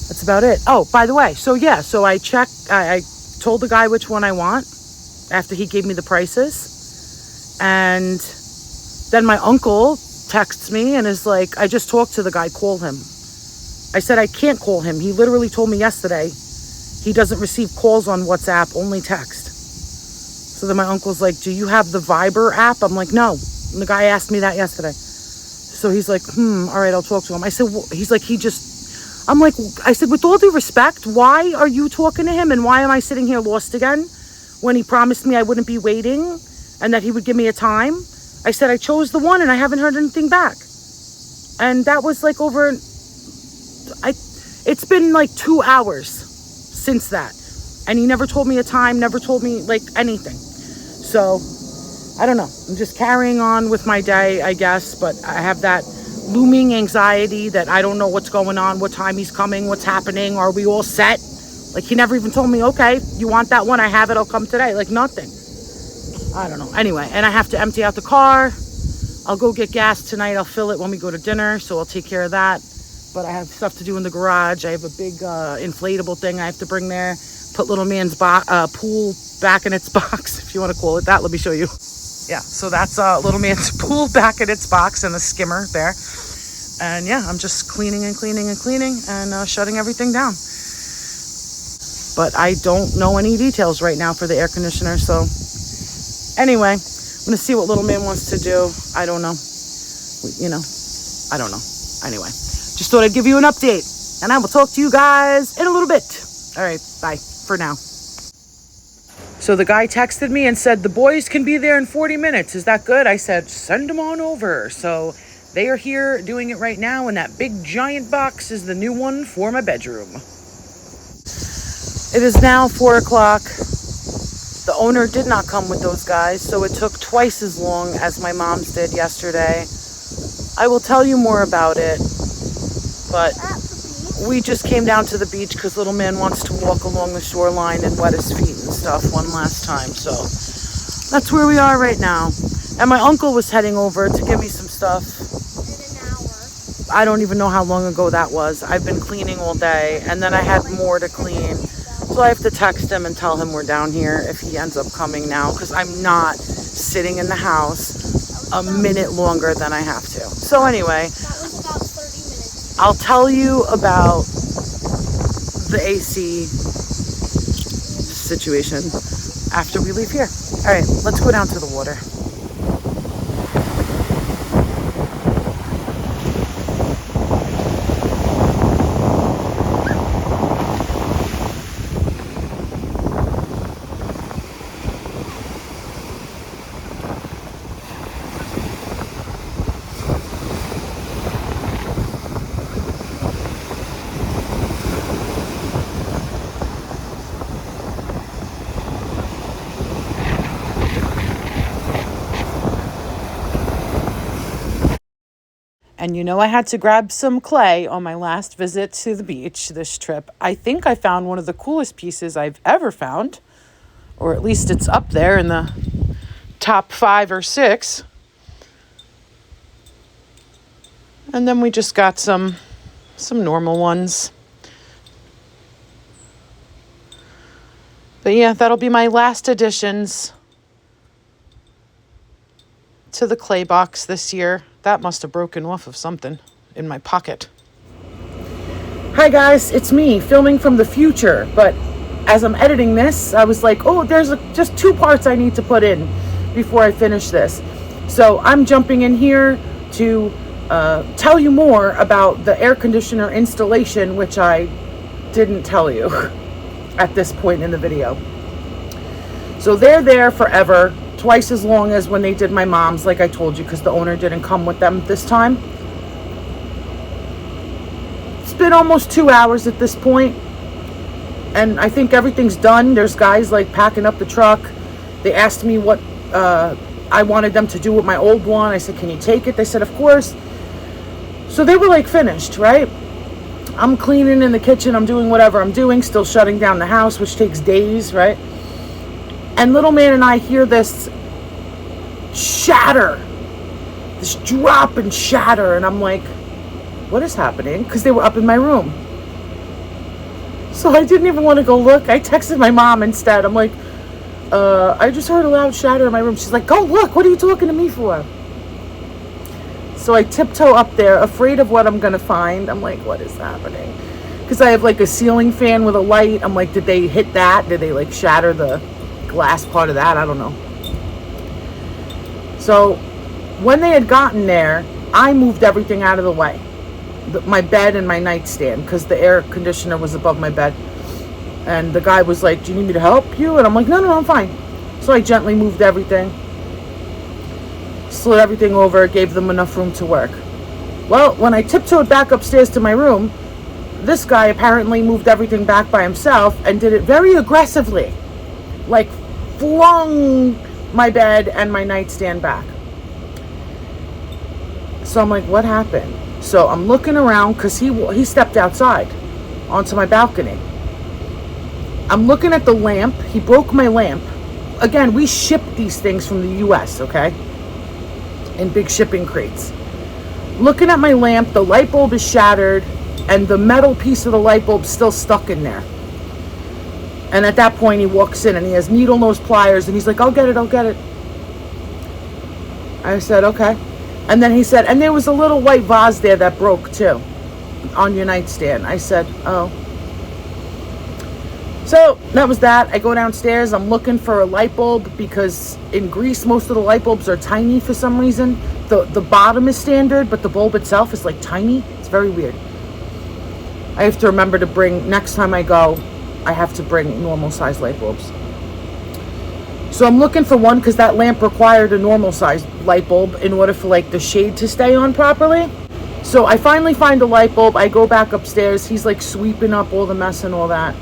that's about it. Oh, by the way, so yeah, so I told the guy which one I want after he gave me the prices. And then my uncle texts me and is like, I just talked to the guy, call him. I said, I can't call him. He literally told me yesterday he doesn't receive calls on WhatsApp, only text. So then my uncle's like, do you have the Viber app? I'm like, no. And the guy asked me that yesterday. So he's like, all right, I'll talk to him. I said, well, he's like, I said, with all due respect, why are you talking to him? And why am I sitting here lost again when he promised me I wouldn't be waiting and that he would give me a time? I said, I chose the one and I haven't heard anything back. And that was like it's been like 2 hours since that. And he never told me a time, never told me like anything. So I don't know. I'm just carrying on with my day, I guess. But I have that looming anxiety that I don't know what's going on, what time he's coming, what's happening. Are we all set? Like, he never even told me, okay, you want that one? I have it. I'll come today. Like, nothing. I don't know. Anyway, and I have to empty out the car. I'll go get gas tonight. I'll fill it when we go to dinner. So I'll take care of that. But I have stuff to do in the garage. I have a big inflatable thing I have to bring there. Put little man's pool back in its box, if you want to call it that. Let me show you. Yeah, so that's little man's pool back in its box and the skimmer there. And yeah, I'm just cleaning and shutting everything down. But I don't know any details right now for the air conditioner, so Anyway, I'm gonna see what little man wants to do. I don't know. I don't know. Anyway, just thought I'd give you an update, and I will talk to you guys in a little bit. All right, bye for now. So the guy texted me and said, the boys can be there in 40 minutes. Is that good? I said, send them on over. So they are here doing it right now, and that big giant box is the new one for my bedroom. It is now 4 o'clock. The owner did not come with those guys, so it took twice as long as my mom's did yesterday. I will tell you more about it, but we just came down to the beach because little man wants to walk along the shoreline and wet his feet and stuff one last time. So that's where we are right now. And my uncle was heading over to give me some stuff. In an hour. I don't even know how long ago that was. I've been cleaning all day, and then I had more to clean. So I have to text him and tell him we're down here if he ends up coming now, because I'm not sitting in the house a minute longer than I have to. So anyway, That was about 30 minutes. I'll tell you about the AC situation after we leave here. All right, let's go down to the water. And I had to grab some clay on my last visit to the beach this trip. I think I found one of the coolest pieces I've ever found, or at least it's up there in the top 5 or 6. And then we just got some normal ones. But yeah, that'll be my last additions to the clay box this year. That must have broken off of something in my pocket. Hi guys, it's me filming from the future, but as I'm editing this, I was like, oh, there's just 2 parts I need to put in before I finish this. So I'm jumping in here to tell you more about the air conditioner installation, which I didn't tell you at this point in the video. So they're there forever. Twice as long as when they did my mom's, like I told you, because the owner didn't come with them this time. It's been almost 2 hours at this point, and I think everything's done. There's guys like packing up the truck. They asked me what I wanted them to do with my old one. I said, can you take it? They said, of course. So they were like finished, right? I'm cleaning in the kitchen. I'm doing whatever I'm doing, still shutting down the house, which takes days, right? And little man and I hear this shatter, this drop and shatter. And I'm like, what is happening? Because they were up in my room. So I didn't even want to go look. I texted my mom instead. I'm like, I just heard a loud shatter in my room. She's like, go look. What are you talking to me for? So I tiptoe up there, afraid of what I'm going to find. I'm like, what is happening? Because I have like a ceiling fan with a light. I'm like, did they hit that? Did they like shatter the glass part of that? I don't know. So when they had gotten there, I moved everything out of the way. My bed and my nightstand, because the air conditioner was above my bed. And the guy was like, do you need me to help you? And I'm like, no, I'm fine. So I gently moved everything, slid everything over, gave them enough room to work. Well, when I tiptoed back upstairs to my room, this guy apparently moved everything back by himself and did it very aggressively. Like flung my bed and my nightstand back. So I'm like, what happened? So I'm looking around because he stepped outside onto my balcony. I'm looking at the lamp. He broke my lamp. Again, we ship these things from the US, okay? In big shipping crates. Looking at my lamp, the light bulb is shattered and the metal piece of the light bulb still stuck in there. And at that point, he walks in and he has needle nose pliers and he's like, I'll get it. I said, okay. And then he said, and there was a little white vase there that broke too on your nightstand. I said, oh. So that was that. I go downstairs. I'm looking for a light bulb because in Greece, most of the light bulbs are tiny for some reason. The bottom is standard, but the bulb itself is like tiny. It's very weird. I have to remember to bring, next time I go, I have to bring normal size light bulbs. So I'm looking for one because that lamp required a normal size light bulb in order for like the shade to stay on properly. So I finally find a light bulb. I go back upstairs. He's like sweeping up all the mess and all that.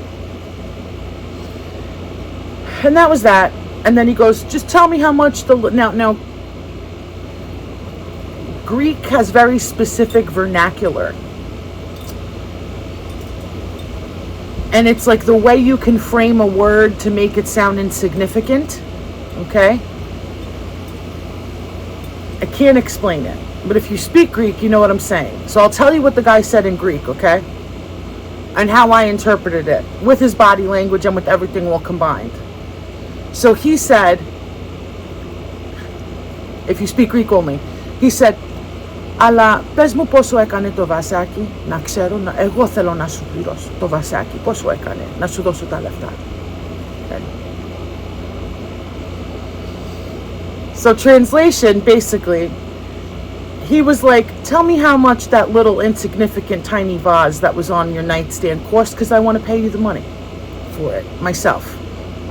And that was that. And then he goes, just tell me how much now Greek has very specific vernacular. And it's like the way you can frame a word to make it sound insignificant. Okay? I can't explain it. But if you speak Greek, you know what I'm saying. So I'll tell you what the guy said in Greek, okay? And how I interpreted it. With his body language and with everything all combined. So he said, if you speak Greek only, he said, αλλά πες μου πόσο έκανε το βασάκι, να ξέρω, εγώ θέλω να σου πληρώσω το βασάκι, πόσο έκανε, να σου δώσω τα λεφτά. Okay. So translation, basically, he was like, tell me how much that little insignificant tiny vase that was on your nightstand cost, because I want to pay you the money for it, myself.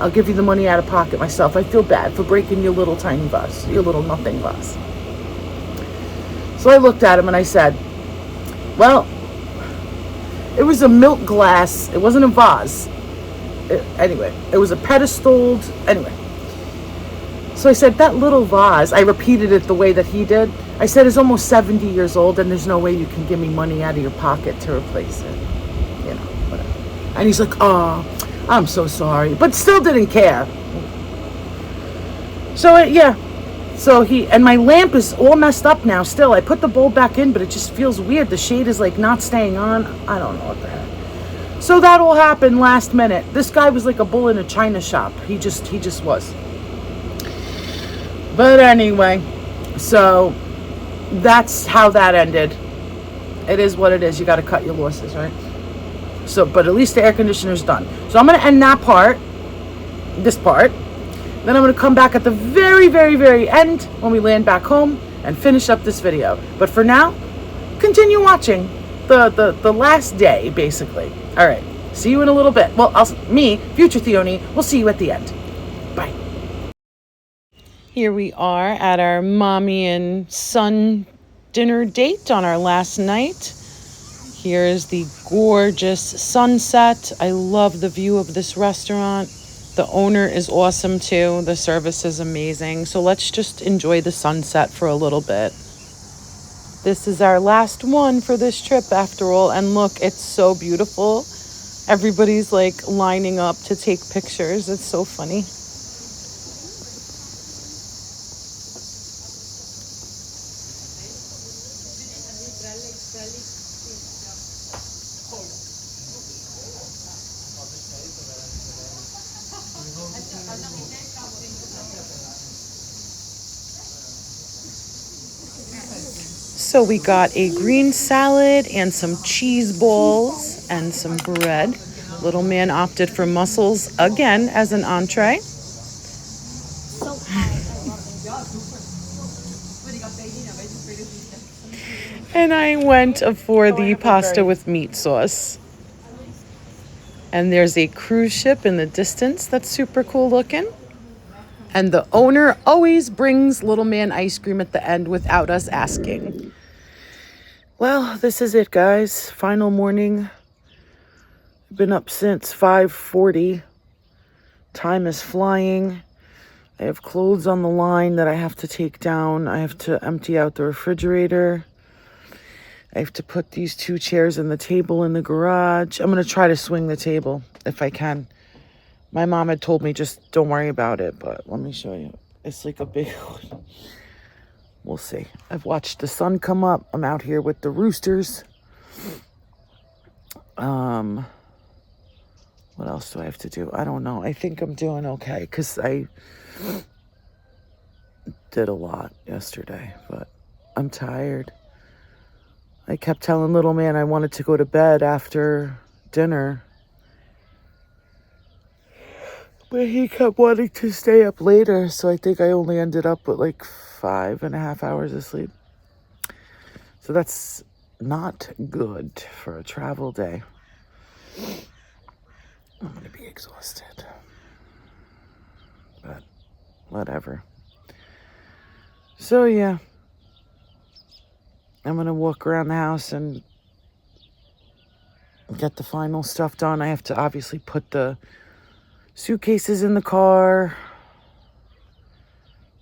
I'll give you the money out of pocket myself. I feel bad for breaking your little tiny vase, your little nothing vase. So I looked at him and I said, well, it was a milk glass. It wasn't a vase. Anyway, it was a pedestaled, anyway. So I said, that little vase, I repeated it the way that he did. I said, it's almost 70 years old and there's no way you can give me money out of your pocket to replace it. You know, whatever. And he's like, oh, I'm so sorry. But still didn't care. So, yeah. So and my lamp is all messed up now still. I put the bulb back in, but it just feels weird. The shade is like not staying on. I don't know what the heck. So that all happened last minute. This guy was like a bull in a china shop. He just was. But anyway, so that's how that ended. It is what it is. You got to cut your losses, right? So, but at least the air conditioner's done. So I'm going to end that part, this part. Then I'm going to come back at the very, very, very end when we land back home and finish up this video. But for now, continue watching the last day, basically. All right. See you in a little bit. Well, me, future Theoni, will see you at the end. Bye. Here we are at our mommy and son dinner date on our last night. Here is the gorgeous sunset. I love the view of this restaurant. The owner is awesome too. The service is amazing. So let's just enjoy the sunset for a little bit. This is our last one for this trip after all. And look, it's so beautiful. Everybody's like lining up to take pictures. It's so funny. So we got a green salad and some cheese balls and some bread. Little man opted for mussels again as an entree. So hard. And I went for the pasta with meat sauce. And there's a cruise ship in the distance that's super cool looking. And the owner always brings little man ice cream at the end without us asking. Well, this is it, guys. Final morning. I've been up since 5:40. Time is flying. I have clothes on the line that I have to take down. I have to empty out the refrigerator. I have to put these 2 chairs and the table in the garage. I'm going to try to swing the table if I can. My mom had told me just don't worry about it, but let me show you. It's like a big one. We'll see. I've watched the sun come up. I'm out here with the roosters. What else do I have to do? I don't know. I think I'm doing okay because I did a lot yesterday, but I'm tired. I kept telling little man I wanted to go to bed after dinner. But he kept wanting to stay up later, so I think I only ended up with like 5.5 hours of sleep. So that's not good for a travel day. I'm gonna be exhausted. But whatever. So yeah. I'm gonna walk around the house and get the final stuff done. I have to obviously put the suitcases in the car.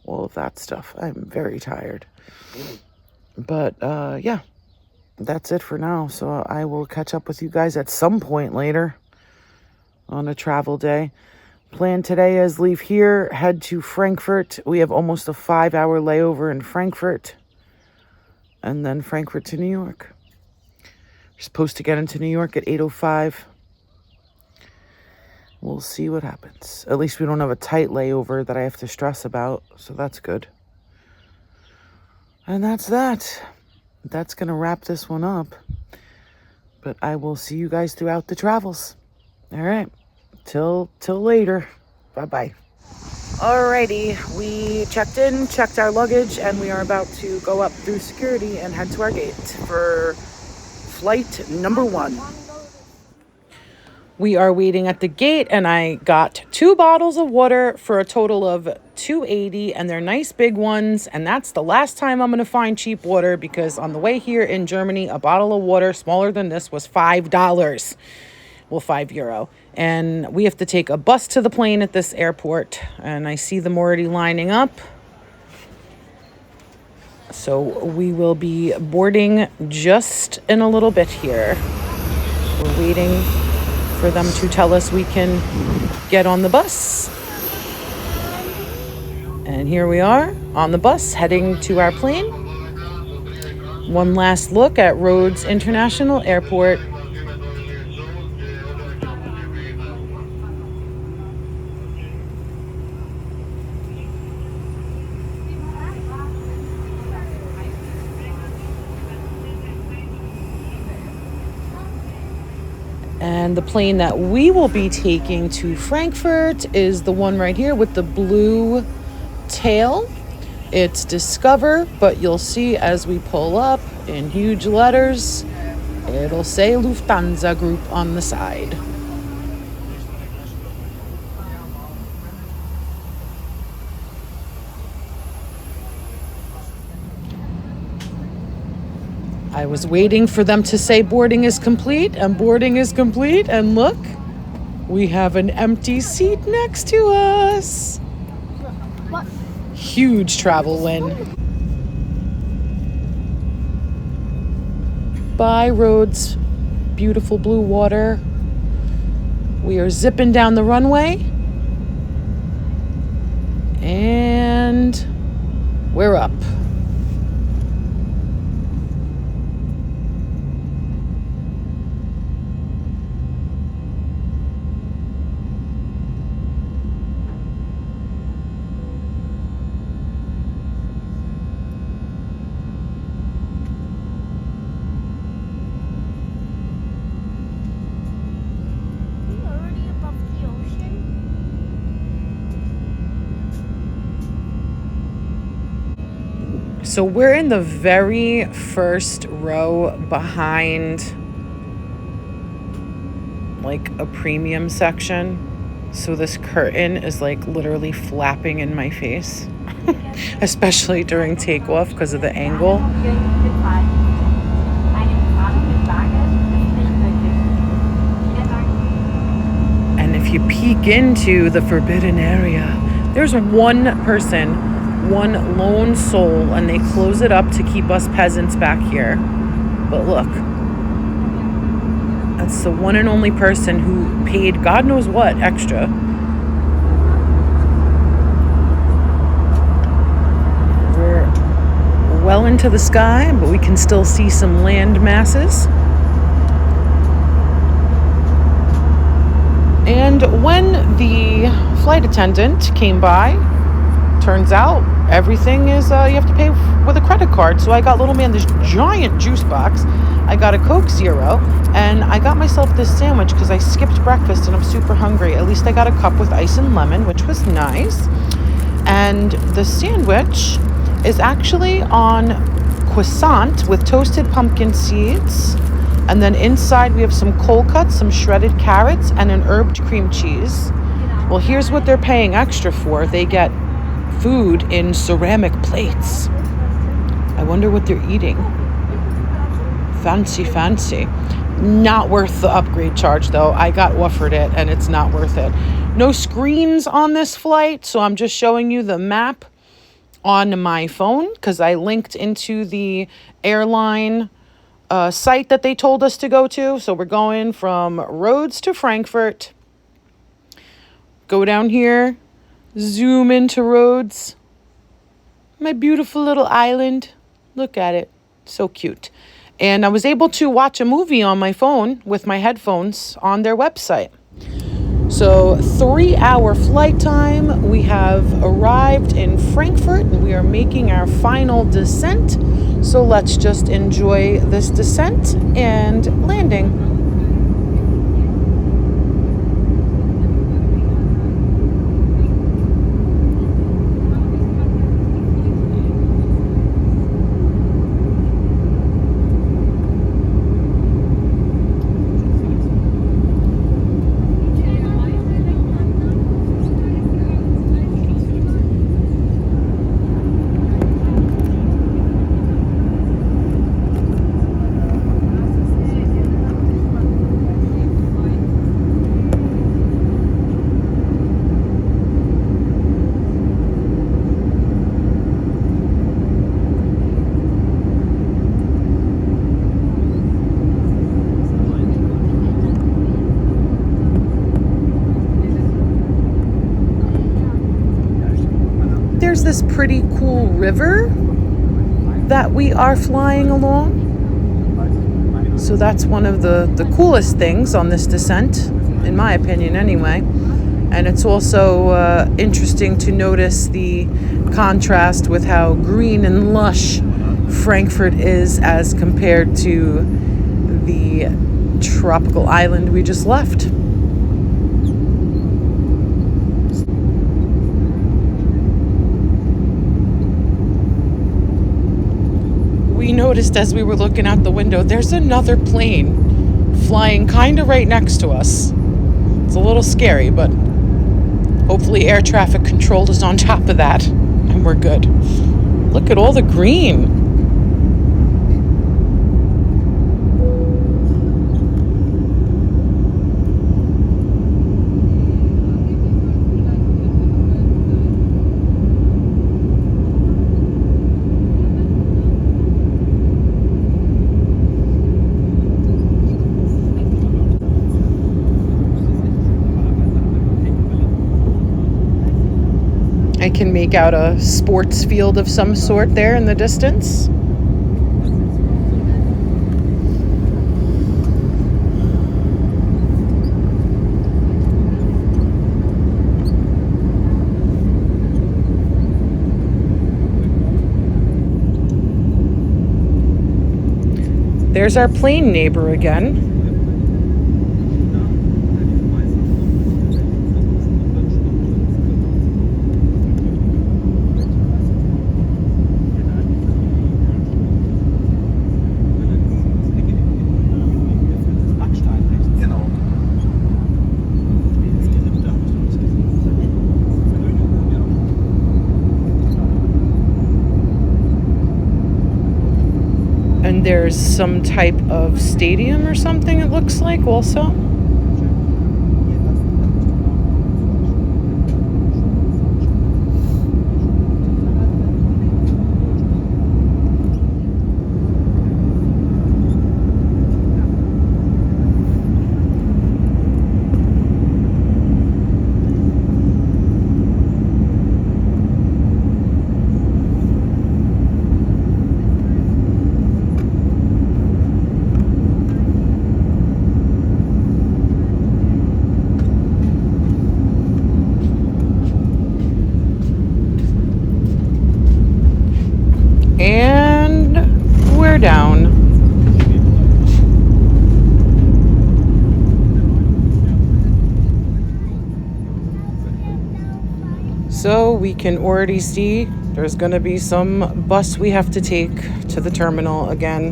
All of that stuff. I'm very tired. But yeah, that's it for now. So I will catch up with you guys at some point later on a travel day. Plan today is leave here, head to Frankfurt. We have almost a 5-hour layover in Frankfurt. And then Frankfurt to New York. We're supposed to get into New York at 8:05. We'll see what happens. At least we don't have a tight layover that I have to stress about. So that's good. And that's that. That's going to wrap this one up. But I will see you guys throughout the travels. All right. Till later. Bye-bye. Alrighty. We checked in, checked our luggage, and we are about to go up through security and head to our gate for flight number 1. We are waiting at the gate, and I got 2 bottles of water for a total of $2.80, and they're nice big ones. And that's the last time I'm going to find cheap water, because on the way here in Germany, a bottle of water smaller than this was $5. Well, €5. And we have to take a bus to the plane at this airport, and I see them already lining up. So we will be boarding just in a little bit here. We're waiting for them to tell us we can get on the bus. And here we are on the bus heading to our plane. One last look at Rhodes International Airport. And the plane that we will be taking to Frankfurt is the one right here with the blue tail. It's Discover, but you'll see as we pull up in huge letters, it'll say Lufthansa Group on the side. I was waiting for them to say boarding is complete, and boarding is complete. And look, we have an empty seat next to us. What? Huge travel win. Bye, Rhodes. Beautiful blue water. We are zipping down the runway. And we're up. So we're in the very first row behind like a premium section. So this curtain is like literally flapping in my face, especially during takeoff because of the angle. And if you peek into the forbidden area, there's one person, one lone soul, and they close it up to keep us peasants back here. But look, that's the one and only person who paid God knows what extra. We're well into the sky, but we can still see some land masses. And when the flight attendant came by, turns out everything is you have to pay with a credit card. So I got little man this giant juice box, I got a Coke Zero, and I got myself this sandwich because I skipped breakfast and I'm super hungry. At least I got a cup with ice and lemon, which was nice. And the sandwich is actually on croissant with toasted pumpkin seeds. And then inside we have some cold cuts, some shredded carrots, and an herbed cream cheese. Well, here's what they're paying extra for. They get food in ceramic plates. I wonder what they're eating. Fancy, fancy. Not worth the upgrade charge, though. I got offered it, and it's not worth it. No screens on this flight, so I'm just showing you the map on my phone because I linked into the airline site that they told us to go to. So we're going from Rhodes to Frankfurt. Go down here, zoom into Rhodes. My beautiful little island. Look at it. So cute. And I was able to watch a movie on my phone with my headphones on their website. So 3-hour flight time. We have arrived in Frankfurt and we are making our final descent. So let's just enjoy this descent and landing. There's this pretty cool river that we are flying along. So that's one of the coolest things on this descent, in my opinion anyway. And it's also interesting to notice the contrast with how green and lush Frankfurt is as compared to the tropical island we just left. We noticed as we were looking out the window, there's another plane flying kind of right next to us. It's a little scary, but hopefully air traffic control is on top of that and we're good. Look at all the green. I can make out a sports field of some sort there in the distance. There's our plane neighbor again. And there's some type of stadium or something, it looks like, also. So we can already see there's going to be some bus we have to take to the terminal again.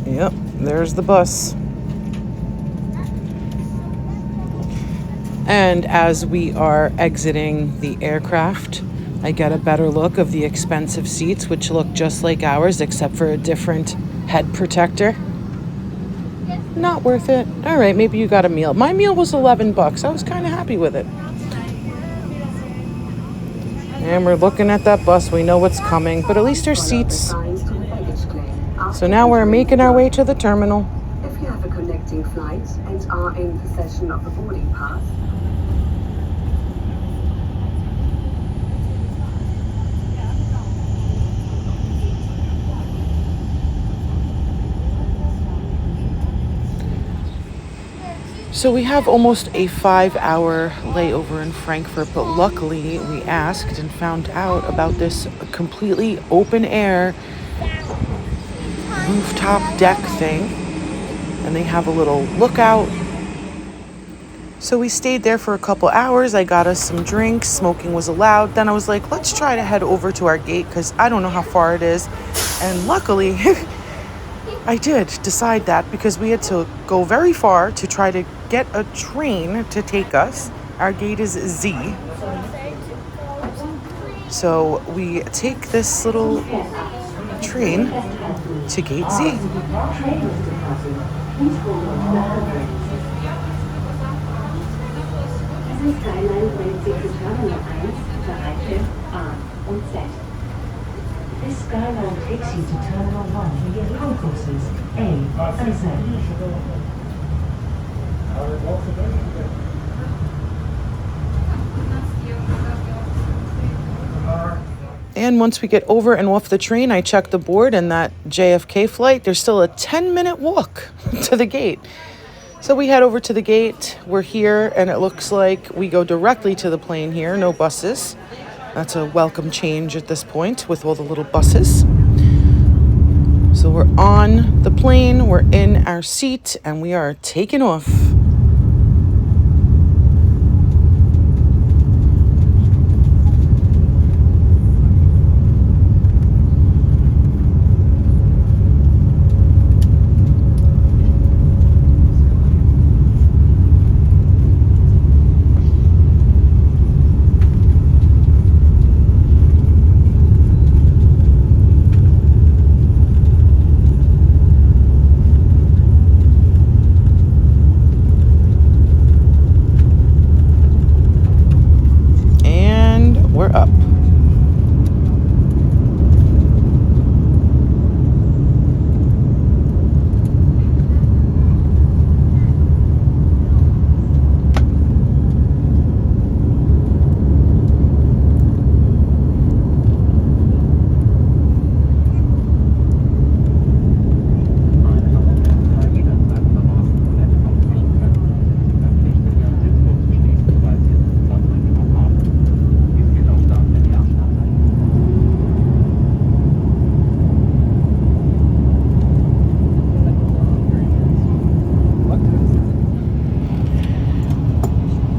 Yep, there's the bus. And as we are exiting the aircraft, I get a better look of the expensive seats, which look just like ours, except for a different head protector. Not worth it. All right, maybe you got a meal. My meal was $11. I was kind of happy with it. And we're looking at that bus. We know what's coming, but at least there's seats. So now we're making our way to the terminal. If you have a connecting flight and are in possession of a boarding pass, So we have almost a 5-hour layover in Frankfurt, but luckily we asked and found out about this completely open air rooftop deck thing. And they have a little lookout. So we stayed there for a couple hours. I got us some drinks. Smoking was allowed. Then I was like, let's try to head over to our gate because I don't know how far it is. And luckily, I did decide that because we had to go very far to try to get a train to take us. Our gate is Z. So we take this little train to gate Z. Skyline bringt Sie zu Terminal 1, Bereiche A und Z. This skyline takes you to Terminal 1 via concourses A and Z. And once we get over and off the train, I check the board, and that JFK flight, there's still a 10-minute walk to the gate. So we head over to the gate. We're here, and it looks like we go directly to the plane here, no buses. That's a welcome change at this point with all the little buses. So we're on the plane, we're in our seat, and we are taking off. We're up.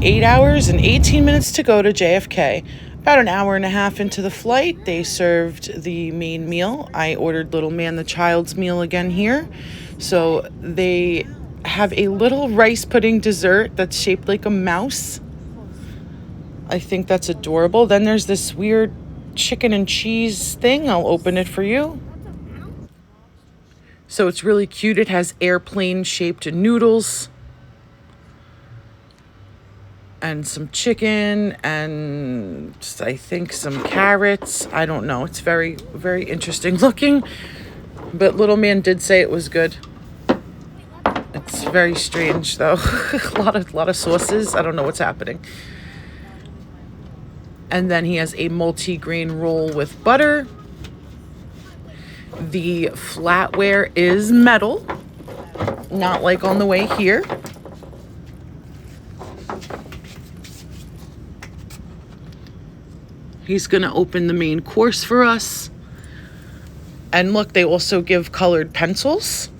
Eight hours and 18 minutes to go to JFK. About an hour and a half into the flight, they served the main meal. I ordered little man the child's meal again here. So they have a little rice pudding dessert that's shaped like a mouse. I think that's adorable. Then there's this weird chicken and cheese thing. I'll open it for you. So it's really cute. It has airplane shaped noodles and some chicken and I think some carrots. I don't know. It's very, very interesting looking. But little man did say it was good. It's very strange though. a lot of sauces. I don't know what's happening. And then he has a multi-grain roll with butter. The flatware is metal, not like on the way here. He's gonna open the main course for us. And look, they also give colored pencils.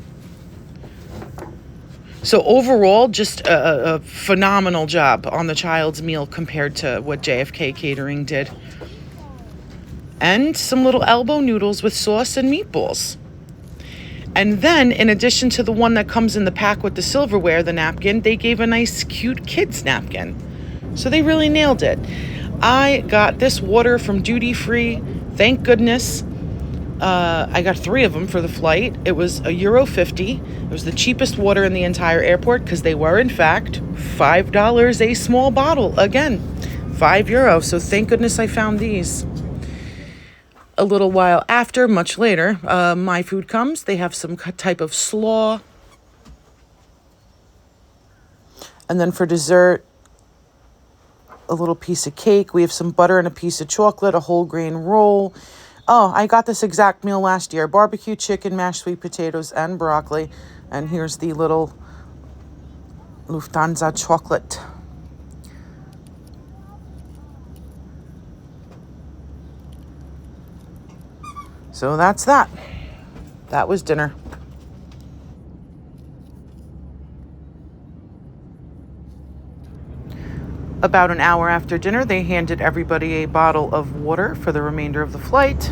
So overall, just a phenomenal job on the child's meal compared to what JFK Catering did. And some little elbow noodles with sauce and meatballs. And then, in addition to the one that comes in the pack with the silverware, the napkin, they gave a nice, cute kid's napkin. So they really nailed it. I got this water from Duty Free. Thank goodness. I got 3 of them for the flight. It was €1.50. It was the cheapest water in the entire airport because they were, in fact, $5 a small bottle. Again, €5. So thank goodness I found these. A little while after, much later, my food comes. They have some type of slaw. And then for dessert, a little piece of cake. We have some butter and a piece of chocolate, a whole grain roll. Oh, I got this exact meal last year. Barbecue chicken, mashed sweet potatoes, and broccoli. And here's the little Lufthansa chocolate. So that's that. That was dinner. About an hour after dinner, they handed everybody a bottle of water for the remainder of the flight.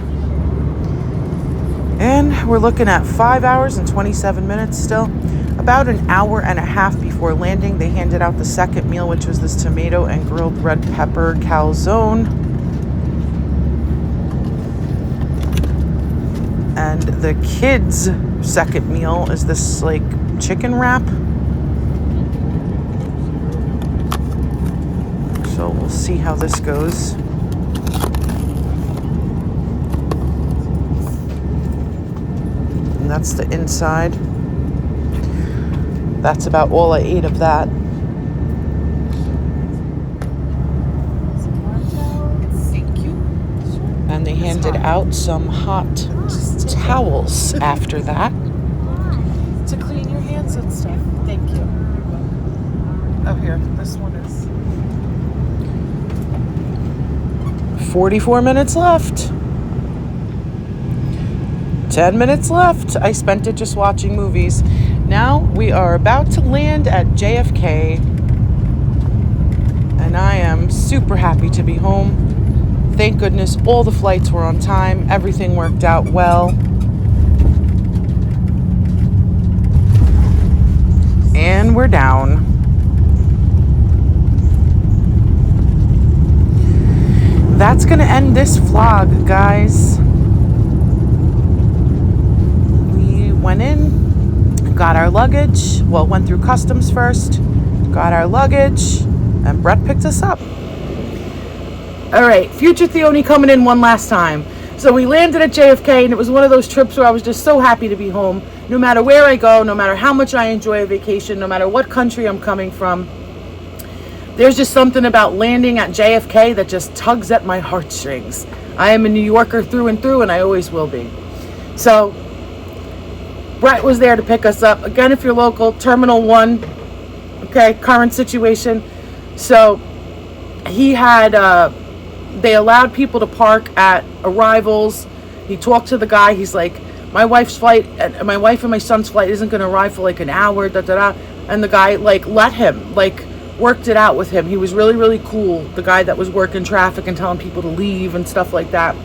And we're looking at 5 hours and 27 minutes still. About an hour and a half before landing, they handed out the second meal, which was this tomato and grilled red pepper calzone. And the kids' second meal is this like chicken wrap. So we'll see how this goes. And that's the inside. That's about all I ate of that. Thank you. And they handed out some hot towels after that. To clean your hands and stuff. Thank you. Oh, here. This one is 44 minutes left. 10 minutes left. I spent it just watching movies. Now we are about to land at JFK. And I am super happy to be home. Thank goodness all the flights were on time. Everything worked out well. And we're down. That's gonna end this vlog, guys. We went in, got our luggage. Well, went through customs first, got our luggage, and Brett picked us up. All right, future Theoni coming in one last time. So we landed at JFK, and it was one of those trips where I was just so happy to be home. No matter where I go, no matter how much I enjoy a vacation, no matter what country I'm coming from, there's just something about landing at JFK that just tugs at my heartstrings. I am a New Yorker through and through, and I always will be. So Brett was there to pick us up. Again, if you're local, Terminal 1, okay, current situation. So he had, they allowed people to park at arrivals. He talked to the guy. He's like, my wife and my son's flight isn't going to arrive for like an hour, And the guy like let him, like worked it out with him. He was really, really cool. The guy that was working traffic and telling people to leave and stuff like that.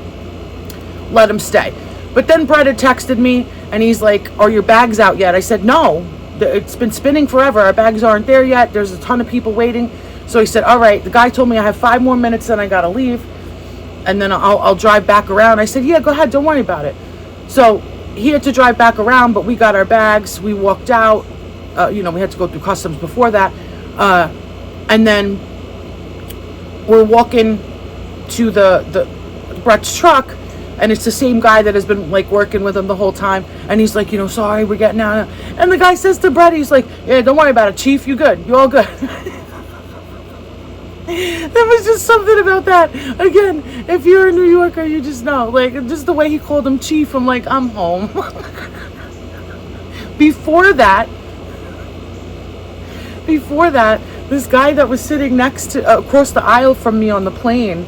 Let him stay. But then Brett had texted me and he's like, are your bags out yet? I said, no, it's been spinning forever. Our bags aren't there yet. There's a ton of people waiting. So he said, all right, the guy told me I have 5 more minutes, then I got to leave. And then I'll drive back around. I said, yeah, go ahead. Don't worry about it. So he had to drive back around, but we got our bags. We walked out. We had to go through customs before that. And then we're walking to the Brett's truck, and it's the same guy that has been like working with him the whole time. And he's like, sorry, we're getting out. And the guy says to Brett, he's like, yeah, don't worry about it, Chief. You good. You all good. There was just something about that. Again, if you're a New Yorker, you just know. Like, just the way he called him Chief, I'm like, I'm home. Before that, this guy that was sitting next to, across the aisle from me on the plane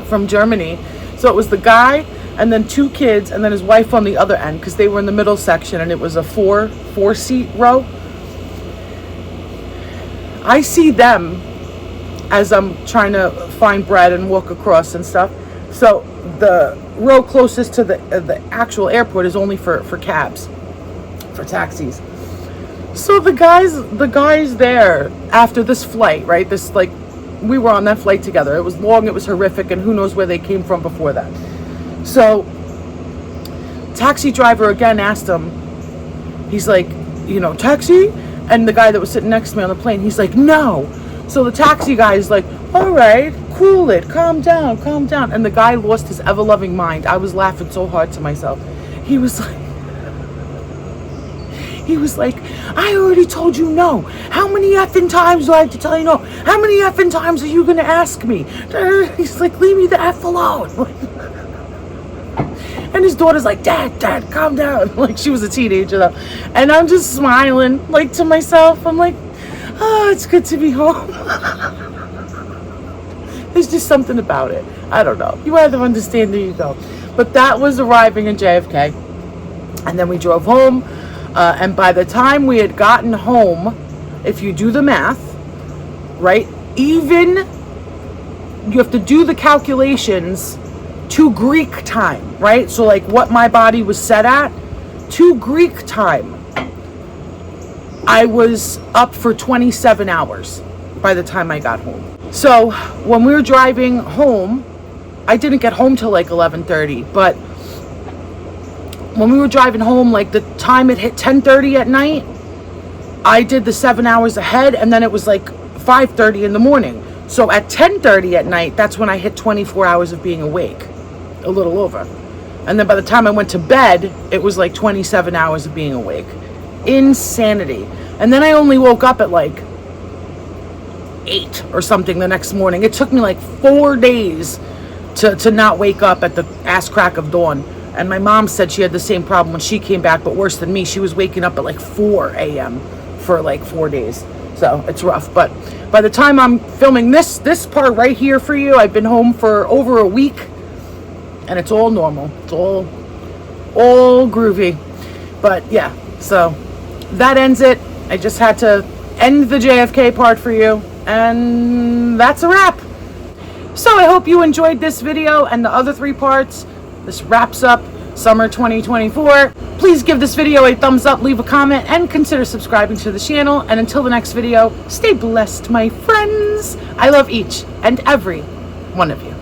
from Germany. So it was the guy and then 2 kids and then his wife on the other end because they were in the middle section and it was a four-seat row. I see them as I'm trying to find bread and walk across and stuff. So the row closest to the actual airport is only for cabs, for taxis. So the guys there after this flight, right? This, like, we were on that flight together. It was long, it was horrific, and who knows where they came from before that. So taxi driver again asked him, he's like, you know, taxi? And the guy that was sitting next to me on the plane, he's like, no. So the taxi guy is like, all right, cool it, calm down. And the guy lost his ever-loving mind. I was laughing so hard to myself. He was like, I already told you no. How many effing times do I have to tell you no? How many effing times are you going to ask me? He's like, leave me the F alone. And his daughter's like, Dad, calm down. Like, she was a teenager though. And I'm just smiling, like, to myself. I'm like, oh, it's good to be home. There's just something about it. I don't know. You either understand or you don't. But that was arriving in JFK. And then we drove home. And by the time we had gotten home, if you do the math, right, even you have to do the calculations to Greek time, right? So like what my body was set at, to Greek time, I was up for 27 hours by the time I got home. So when we were driving home, I didn't get home till like 11:30, but when we were driving home, like the time it hit 10:30 at night, I did the 7 hours ahead, and then it was like 5:30 in the morning. So at 10:30 at night, that's when I hit 24 hours of being awake, a little over. And then by the time I went to bed, it was like 27 hours of being awake. Insanity. And then I only woke up at like 8 or something the next morning. It took me like 4 days to not wake up at the ass crack of dawn. And my mom said she had the same problem when she came back, but worse than me. She was waking up at like 4 a.m. for like 4 days. So it's rough. But by the time I'm filming this part right here for you, I've been home for over a week. And it's all normal. It's all groovy. But yeah, so that ends it. I just had to end the JFK part for you. And that's a wrap. So I hope you enjoyed this video and the other 3 parts. This wraps up summer 2024. Please give this video a thumbs up, leave a comment, and consider subscribing to the channel. And until the next video, stay blessed, my friends. I love each and every one of you.